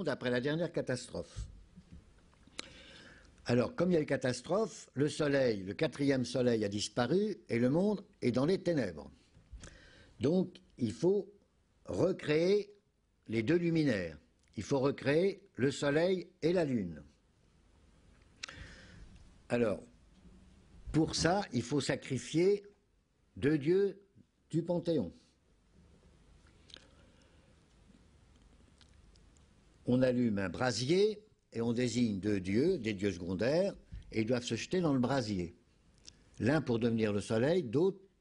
après la dernière catastrophe. Alors, comme il y a eu catastrophe, le soleil, le 4e soleil a disparu et le monde est dans les ténèbres. Donc, il faut recréer les 2 luminaires. Il faut recréer le soleil et la lune. Alors, pour ça, il faut sacrifier 2 dieux du Panthéon. On allume un brasier et on désigne 2 dieux, des dieux secondaires, et ils doivent se jeter dans le brasier. L'un pour devenir le soleil,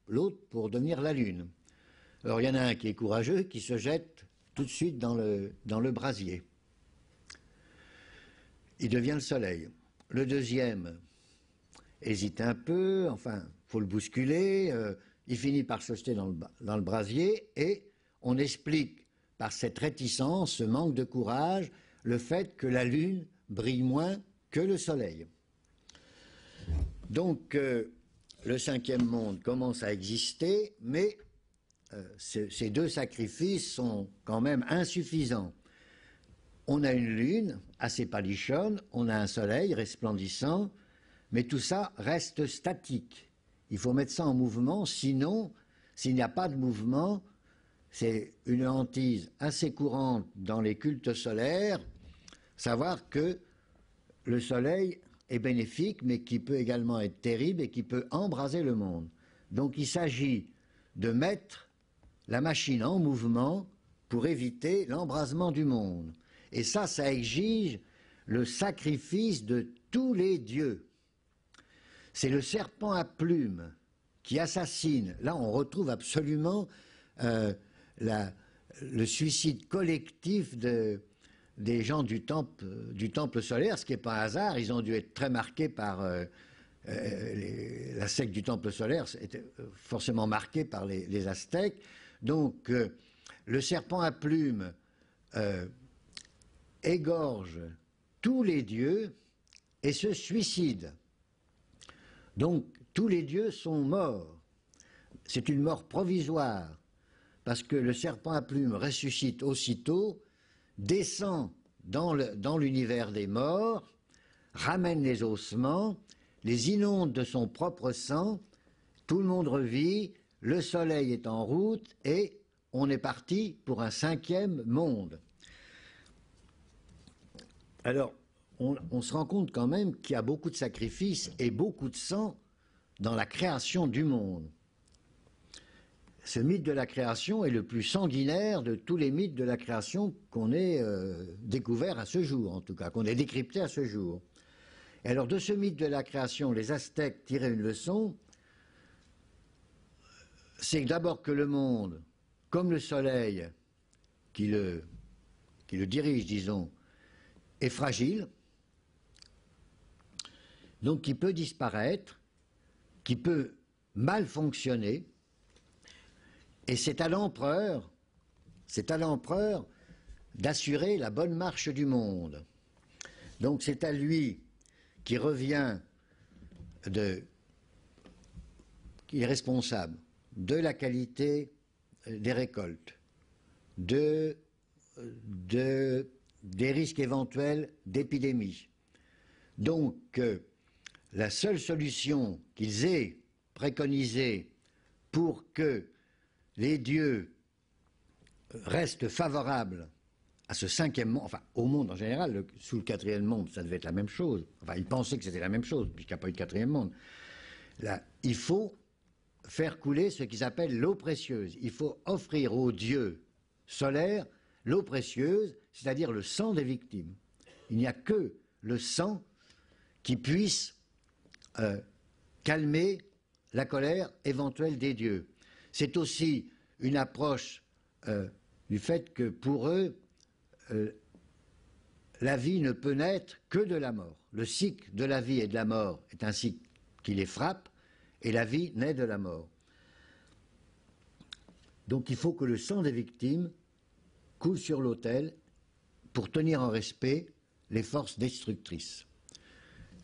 l'autre pour devenir la lune. Alors il y en a un qui est courageux, qui se jette tout de suite dans le brasier. Il devient le soleil. Le deuxième hésite un peu, enfin, il faut le bousculer, il finit par se jeter dans le brasier, et on explique par cette réticence, ce manque de courage, le fait que la lune brille moins que le soleil. Donc, le 5e monde commence à exister, mais ces 2 sacrifices sont quand même insuffisants. On a une lune assez palichonne, on a un soleil resplendissant, mais tout ça reste statique. Il faut mettre ça en mouvement, sinon, s'il n'y a pas de mouvement, c'est une hantise assez courante dans les cultes solaires, savoir que le soleil est bénéfique, mais qui peut également être terrible et qui peut embraser le monde. Donc il s'agit de mettre la machine en mouvement pour éviter l'embrasement du monde. Et ça exige le sacrifice de tous les dieux. C'est le serpent à plumes qui assassine. Là, on retrouve absolument le suicide collectif des gens du temple solaire, ce qui n'est pas un hasard. Ils ont dû être très marqués par la secte du temple solaire, était forcément marquée par les Aztèques. Donc, le serpent à plumes égorge tous les dieux et se suicident. Donc tous les dieux sont morts. C'est une mort provisoire, parce que le serpent à plumes ressuscite aussitôt, descend dans l'univers des morts, ramène les ossements, les inonde de son propre sang, tout le monde revit, le soleil est en route et on est parti pour un 5e monde. Alors, on se rend compte quand même qu'il y a beaucoup de sacrifices et beaucoup de sang dans la création du monde. Ce mythe de la création est le plus sanguinaire de tous les mythes de la création qu'on ait découvert à ce jour, en tout cas, qu'on ait décrypté à ce jour. Et alors, de ce mythe de la création, les Aztèques tiraient une leçon, c'est d'abord que le monde, comme le soleil qui le dirige, disons, est fragile, donc qui peut disparaître, qui peut mal fonctionner, et c'est à l'empereur d'assurer la bonne marche du monde. Donc c'est à lui qui revient qui est responsable de la qualité des récoltes, des risques éventuels d'épidémie. Donc, la seule solution qu'ils aient préconisée pour que les dieux restent favorables à ce 5e monde, enfin au monde en général, sous le 4e monde, ça devait être la même chose. Enfin, ils pensaient que c'était la même chose, puisqu'il n'y a pas eu de 4e monde. Là, il faut faire couler ce qu'ils appellent l'eau précieuse. Il faut offrir aux dieux solaires l'eau précieuse, c'est-à-dire le sang des victimes. Il n'y a que le sang qui puisse calmer la colère éventuelle des dieux. C'est aussi une approche du fait que pour eux, la vie ne peut naître que de la mort. Le cycle de la vie et de la mort est un cycle qui les frappe, et la vie naît de la mort. Donc il faut que le sang des victimes coule sur l'autel pour tenir en respect les forces destructrices.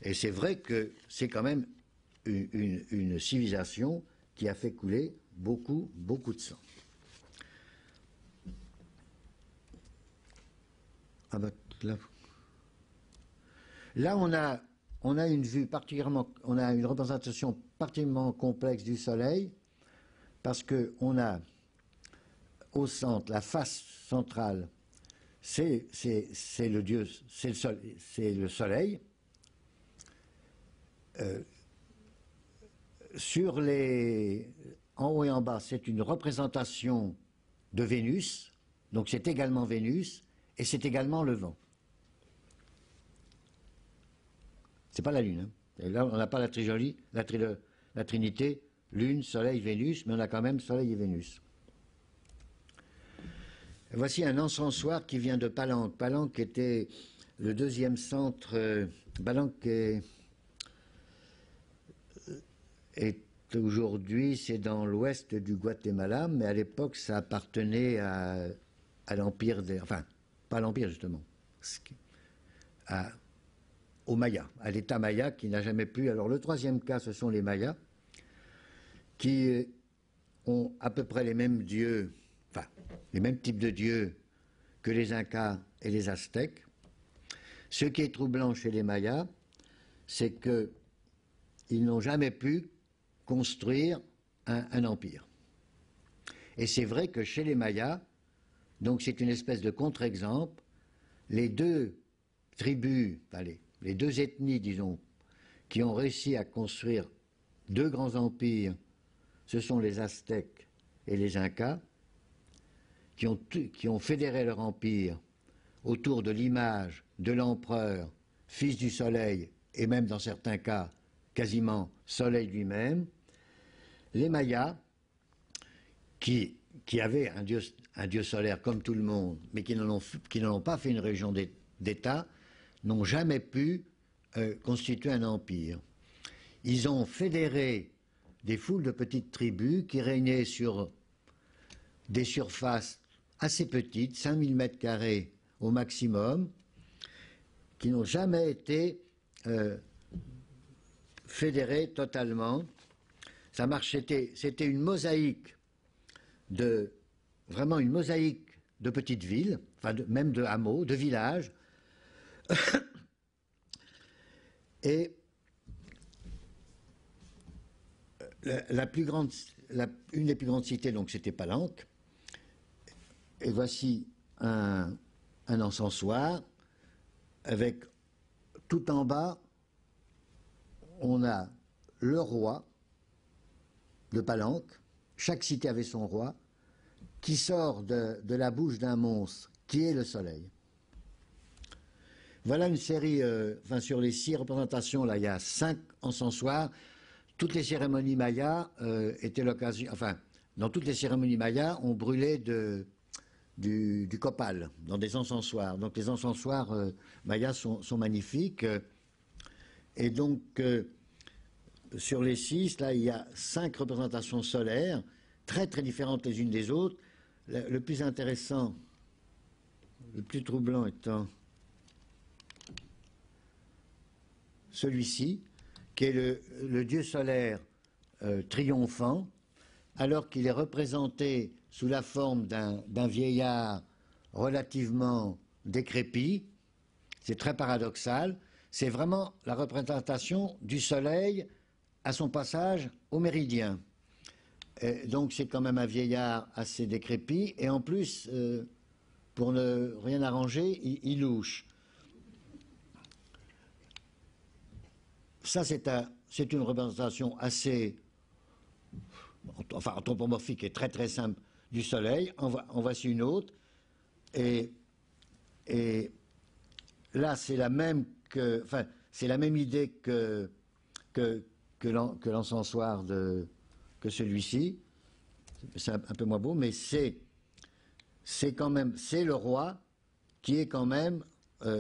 Et c'est vrai que c'est quand même une civilisation qui a fait couler beaucoup, beaucoup de sang. Ah ben, là on a une vue particulièrement, on a une représentation particulièrement complexe du Soleil, parce qu'on a au centre, la face centrale, c'est le dieu, c'est le Soleil. En haut et en bas, c'est une représentation de Vénus, donc c'est également Vénus, et c'est également le vent. C'est pas la Lune. Hein. Et là, on n'a pas la trilogie, la Trinité, Lune, Soleil, Vénus, mais on a quand même Soleil et Vénus. Et voici un encensoir qui vient de Palenque. Palenque était le 2e centre. Palenque est aujourd'hui, c'est dans l'ouest du Guatemala, mais à l'époque, ça appartenait à l'Empire enfin, pas à l'Empire justement, aux Mayas, à l'État maya qui n'a jamais pu. Alors le 3e cas, ce sont les Mayas, qui ont à peu près les mêmes dieux, enfin, les mêmes types de dieux que les Incas et les Aztèques. Ce qui est troublant chez les Mayas, c'est qu'ils n'ont jamais pu construire un empire. Et c'est vrai que chez les Mayas, donc c'est une espèce de contre-exemple, les deux tribus, enfin les deux ethnies, disons, qui ont réussi à construire 2 grands empires, ce sont les Aztèques et les Incas, qui ont fédéré leur empire autour de l'image de l'empereur, fils du soleil, et même dans certains cas, quasiment soleil lui-même. Les Mayas, qui avaient un dieu solaire comme tout le monde, mais qui n'en ont pas fait une région d'État, n'ont jamais pu constituer un empire. Ils ont fédéré des foules de petites tribus qui régnaient sur des surfaces assez petites, 5000 mètres carrés au maximum, qui n'ont jamais été fédérés totalement. Ça marche, c'était une mosaïque vraiment une mosaïque de petites villes, enfin même de hameaux, de villages. Et une des plus grandes cités, donc c'était Palenque. Et voici un encensoir avec tout en bas, on a le roi de Palenque. Chaque cité avait son roi qui sort de la bouche d'un monstre qui est le soleil. Voilà une série, sur les 6 représentations, là il y a 5 encensoirs. Toutes les cérémonies mayas étaient l'occasion, dans toutes les cérémonies mayas, on brûlait du copal dans des encensoirs. Donc les encensoirs mayas sont magnifiques. Et donc, sur les 6, là, il y a 5 représentations solaires, très très différentes les unes des autres. Le plus intéressant, le plus troublant étant celui-ci, qui est le dieu solaire triomphant, alors qu'il est représenté sous la forme d'un vieillard relativement décrépit. C'est très paradoxal. C'est vraiment la représentation du soleil à son passage au méridien. Et donc c'est quand même un vieillard assez décrépit, et en plus, pour ne rien arranger, il louche. Ça, c'est une représentation assez, anthropomorphique et très très simple du soleil. En voici une autre. Et là, c'est la même idée que l'encensoir que celui-ci. C'est un peu moins beau, mais c'est le roi qui est quand même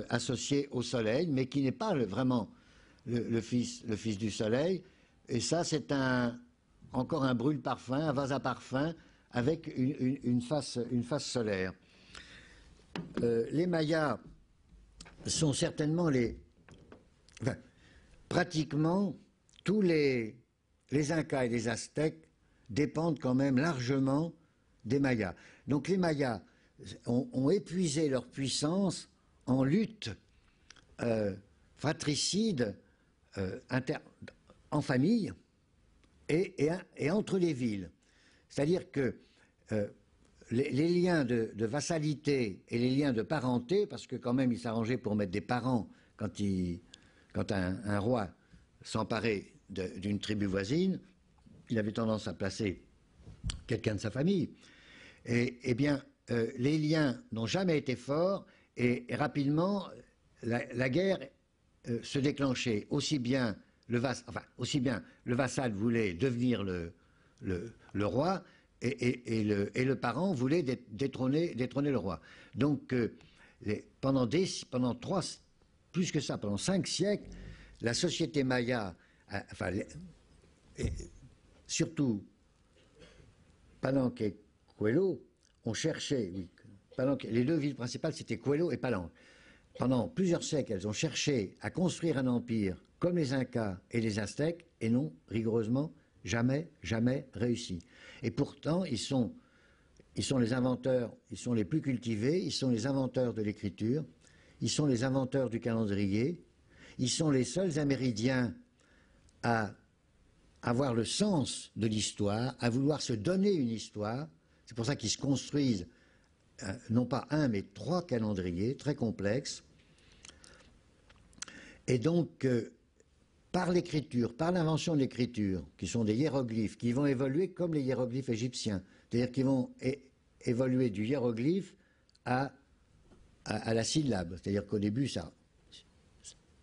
associé au soleil, mais qui n'est pas vraiment le fils du soleil. Et ça, c'est encore un brûle-parfum, un vase à parfum avec une face solaire. Les Mayas sont certainement pratiquement tous les Incas et les Aztèques dépendent quand même largement des Mayas. Donc les Mayas ont épuisé leur puissance en lutte fratricide en famille et entre les villes. C'est-à-dire que les liens de vassalité et les liens de parenté, parce que quand même il s'arrangeait pour mettre des parents quand un roi s'emparait d'une tribu voisine, il avait tendance à placer quelqu'un de sa famille. Et bien, les liens n'ont jamais été forts, et rapidement, la guerre se déclenchait. Aussi bien le vassal voulait devenir le roi, et le parent voulait détrôner le roi. Donc, pendant plus que ça, pendant 5 siècles, la société maya, surtout Palenque et Coelho, ont cherché, les 2 villes principales, c'était Coelho et Palenque. Pendant plusieurs siècles, elles ont cherché à construire un empire comme les Incas et les Aztèques, et n'ont rigoureusement jamais réussi. Et pourtant, ils sont les inventeurs, ils sont les plus cultivés, ils sont les inventeurs de l'écriture, ils sont les inventeurs du calendrier, ils sont les seuls Amérindiens à avoir le sens de l'histoire, à vouloir se donner une histoire. C'est pour ça qu'ils se construisent non pas 1 mais 3 calendriers très complexes. Et donc, par l'écriture, par l'invention de l'écriture, qui sont des hiéroglyphes, qui vont évoluer comme les hiéroglyphes égyptiens, c'est-à-dire qu'ils vont évoluer du hiéroglyphe à la syllabe. C'est-à-dire qu'au début,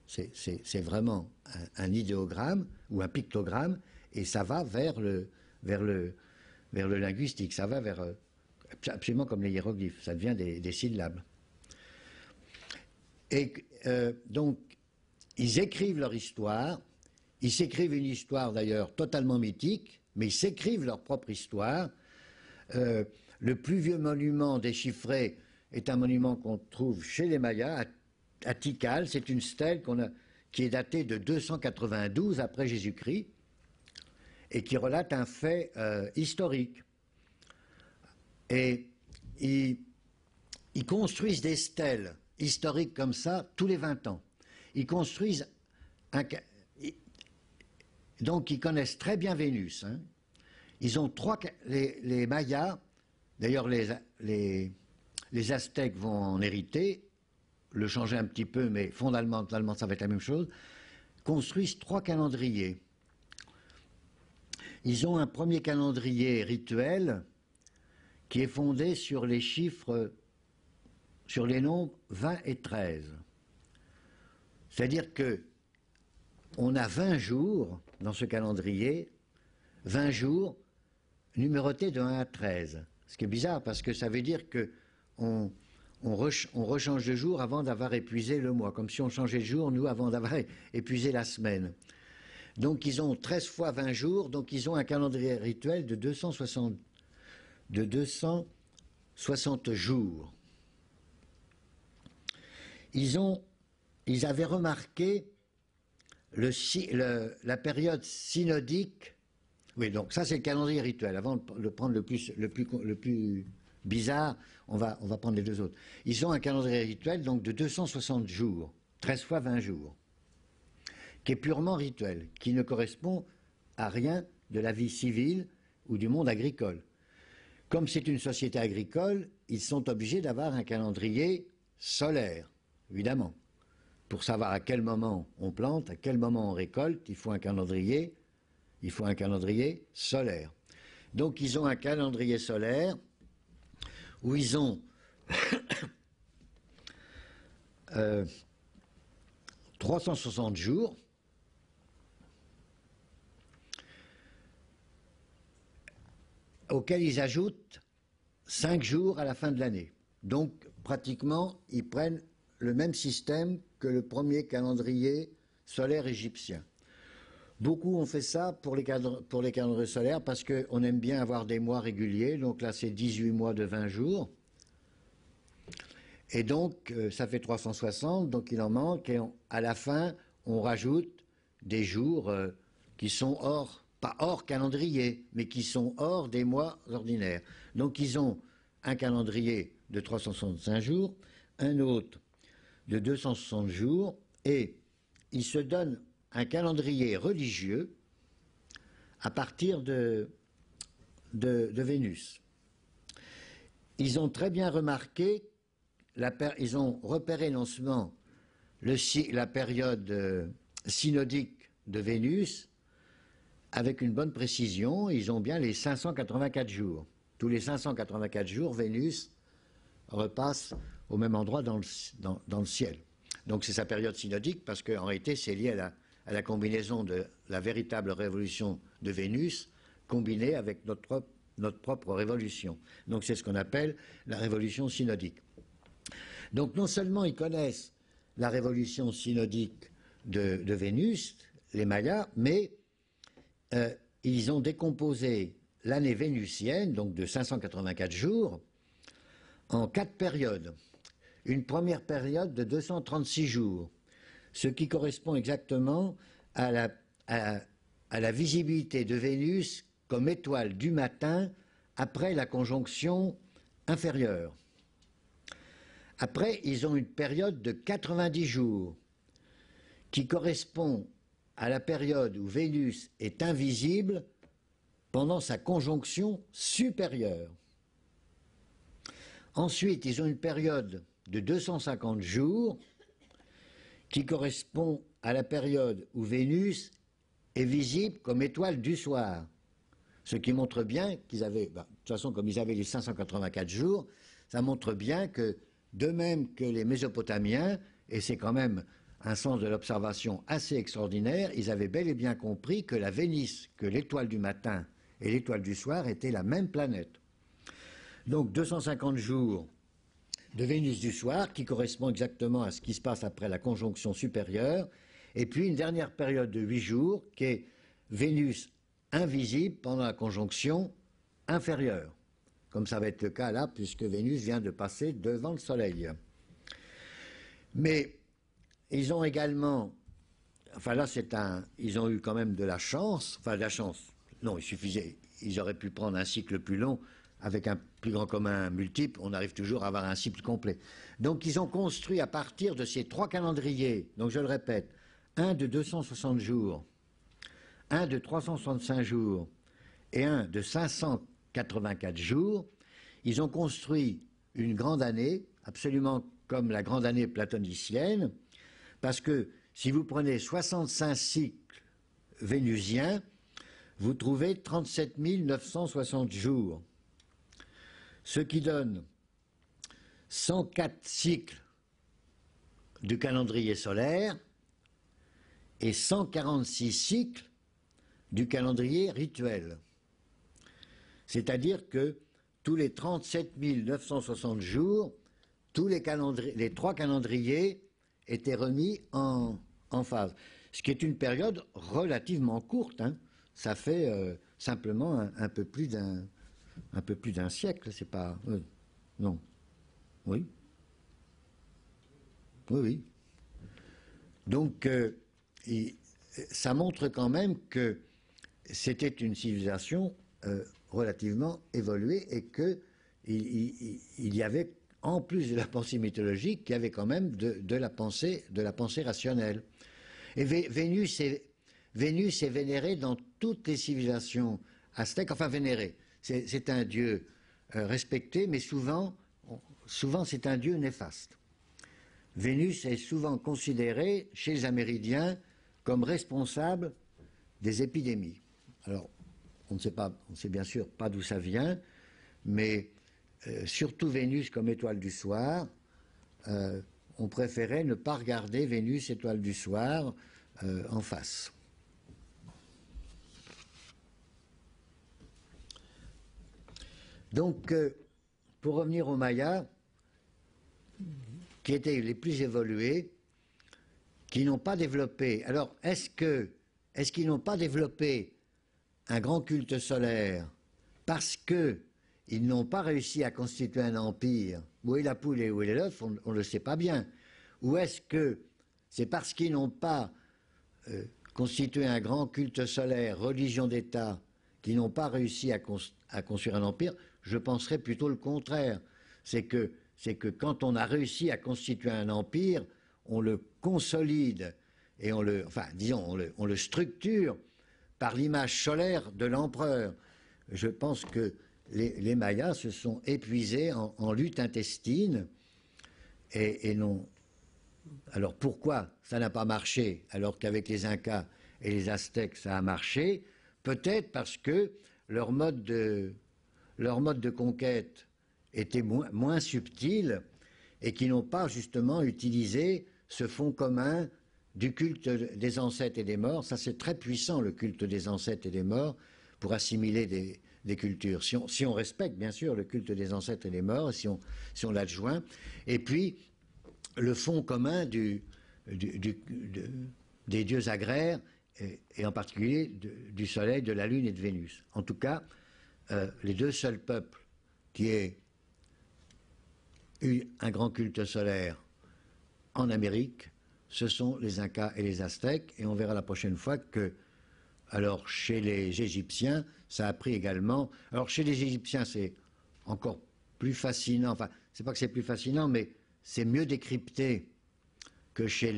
c'est vraiment un idéogramme ou un pictogramme, et ça va vers le linguistique, ça va vers absolument comme les hiéroglyphes, ça devient des syllabes. Et donc, ils écrivent leur histoire, ils s'écrivent une histoire d'ailleurs totalement mythique, mais ils s'écrivent leur propre histoire. Le plus vieux monument déchiffré est un monument qu'on trouve chez les Mayas, à Tikal. C'est une stèle qui est daté de 292 après Jésus-Christ et qui relate un fait historique. Et ils construisent des stèles historiques comme ça tous les 20 ans. Ils construisent donc ils connaissent très bien Vénus. Hein. Ils ont les Mayas, d'ailleurs les Aztèques vont en hériter, le changer un petit peu, mais fondamentalement ça va être la même chose, construisent 3 calendriers. Ils ont un premier calendrier rituel qui est fondé sur les chiffres, sur les nombres 20 et 13. C'est-à-dire que on a 20 jours dans ce calendrier, 20 jours numérotés de 1 à 13. Ce qui est bizarre parce que ça veut dire qu'on rechange de jour avant d'avoir épuisé le mois, comme si on changeait de jour, nous, avant d'avoir épuisé la semaine. Donc ils ont 13 fois 20 jours, donc ils ont un calendrier rituel de 260 jours. Ils avaient remarqué la période synodique. Oui, donc ça c'est le calendrier rituel. Avant de prendre le plus bizarre, on va prendre les deux autres. Ils ont un calendrier rituel donc de 260 jours, 13 fois 20 jours, qui est purement rituel, qui ne correspond à rien de la vie civile ou du monde agricole. Comme c'est une société agricole, ils sont obligés d'avoir un calendrier solaire, évidemment. Pour savoir à quel moment on plante, à quel moment on récolte, il faut un calendrier solaire. Donc ils ont un calendrier solaire où ils ont 360 jours auxquels ils ajoutent 5 jours à la fin de l'année. Donc pratiquement ils prennent le même système que le premier calendrier solaire égyptien. Beaucoup ont fait ça pour les calendriers solaires parce qu'on aime bien avoir des mois réguliers. Donc là, c'est 18 mois de 20 jours. Et donc, ça fait 360, donc il en manque. Et à la fin, on rajoute des jours qui sont pas hors calendrier, mais qui sont hors des mois ordinaires. Donc ils ont un calendrier de 365 jours, un autre de 260 jours, et ils se donnent un calendrier religieux à partir de Vénus. Ils ont très bien remarqué, ils ont repéré non seulement la période synodique de Vénus avec une bonne précision, ils ont bien les 584 jours. Tous les 584 jours, Vénus repasse au même endroit dans le ciel. Donc c'est sa période synodique parce qu'en réalité c'est lié à la combinaison de la véritable révolution de Vénus combinée avec notre propre révolution. Donc c'est ce qu'on appelle la révolution synodique. Donc non seulement ils connaissent la révolution synodique de Vénus, les Mayas, mais ils ont décomposé l'année vénusienne, donc de 584 jours, en 4 périodes. Une première période de 236 jours, ce qui correspond exactement à la visibilité de Vénus comme étoile du matin après la conjonction inférieure. Après, ils ont une période de 90 jours qui correspond à la période où Vénus est invisible pendant sa conjonction supérieure. Ensuite, ils ont une période de 250 jours qui correspond à la période où Vénus est visible comme étoile du soir. Ce qui montre bien qu'ils avaient, de toute façon comme ils avaient les 584 jours, ça montre bien que de même que les Mésopotamiens, et c'est quand même un sens de l'observation assez extraordinaire, ils avaient bel et bien compris que la Vénus, que l'étoile du matin et l'étoile du soir étaient la même planète. Donc 250 jours de Vénus du soir, qui correspond exactement à ce qui se passe après la conjonction supérieure, et puis une dernière période de 8 jours, qui est Vénus invisible pendant la conjonction inférieure, comme ça va être le cas là, puisque Vénus vient de passer devant le Soleil. Mais ils ont également enfin là, ils ont eu quand même de la chance, enfin de la chance, non, ils auraient pu prendre un cycle plus long, avec un plus grand commun multiple, on arrive toujours à avoir un cycle complet. Donc ils ont construit à partir de ces 3 calendriers, donc je le répète, un de 260 jours, un de 365 jours et un de 584 jours, ils ont construit une grande année, absolument comme la grande année platonicienne, parce que si vous prenez 65 cycles vénusiens, vous trouvez 37 960 jours, ce qui donne 104 cycles du calendrier solaire et 146 cycles du calendrier rituel. C'est-à-dire que tous les 37 960 jours, les 3 calendriers étaient remis en phase. Ce qui est une période relativement courte, hein. Ça fait simplement un peu plus d'un siècle, c'est pas... non. Oui. Oui, oui. Donc, ça montre quand même que c'était une civilisation relativement évoluée et qu'il y avait, en plus de la pensée mythologique, il y avait quand même de la pensée rationnelle. Et Vénus est vénéré dans toutes les civilisations aztèques, enfin vénéré. C'est un dieu respecté, mais souvent c'est un dieu néfaste. Vénus est souvent considéré chez les Amérindiens comme responsable des épidémies. Alors, on ne sait bien sûr pas d'où ça vient, mais surtout Vénus comme étoile du soir, on préférait ne pas regarder Vénus, étoile du soir, en face. Donc, pour revenir aux Mayas, qui étaient les plus évolués, qui n'ont pas développé. Alors, est-ce qu'ils n'ont pas développé un grand culte solaire parce qu'ils n'ont pas réussi à constituer un empire? Où est la poule et où est l'œuf, on ne le sait pas bien. Ou est-ce que c'est parce qu'ils n'ont pas constitué un grand culte solaire, religion d'État, qu'ils n'ont pas réussi à construire un empire? Je penserais plutôt le contraire. C'est que quand on a réussi à constituer un empire, on le consolide et on le structure par l'image solaire de l'empereur. Je pense que les Mayas se sont épuisés en lutte intestine et non. Alors pourquoi ça n'a pas marché alors qu'avec les Incas et les Aztèques ça a marché? Peut-être parce que leur mode de conquête était moins subtil et qui n'ont pas justement utilisé ce fond commun du culte des ancêtres et des morts. Ça, c'est très puissant, le culte des ancêtres et des morts, pour assimiler des cultures. Si on respecte, bien sûr, le culte des ancêtres et des morts, si on l'adjoint, et puis le fond commun des dieux agraires, et en particulier du Soleil, de la Lune et de Vénus. En tout cas, les deux seuls peuples qui aient eu un grand culte solaire en Amérique, ce sont les Incas et les Aztèques, et on verra la prochaine fois que, alors chez les Égyptiens, ça a pris également, alors chez les Égyptiens c'est encore plus fascinant, enfin c'est pas que c'est plus fascinant, mais c'est mieux décrypté que chez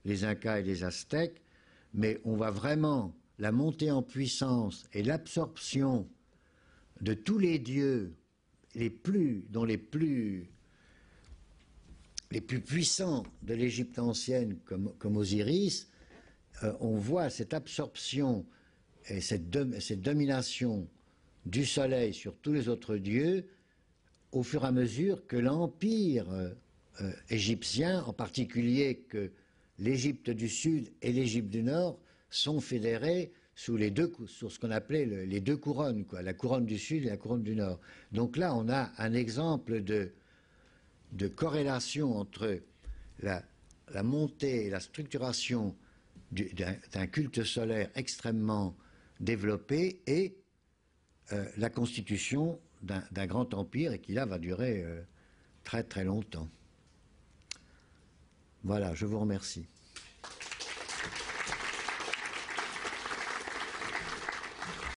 les Incas et les Aztèques, mais on voit vraiment la montée en puissance et l'absorption de tous les dieux, les plus puissants de l'Égypte ancienne, comme Osiris, on voit cette absorption et cette domination du soleil sur tous les autres dieux au fur et à mesure que l'empire égyptien, en particulier que l'Égypte du Sud et l'Égypte du Nord, sont fédérés sur ce qu'on appelait les deux couronnes, quoi, la couronne du Sud et la couronne du Nord. Donc là, on a un exemple de corrélation entre la montée et la structuration d'un culte solaire extrêmement développé et la constitution d'un grand empire, et qui là va durer très très longtemps. Voilà, je vous remercie.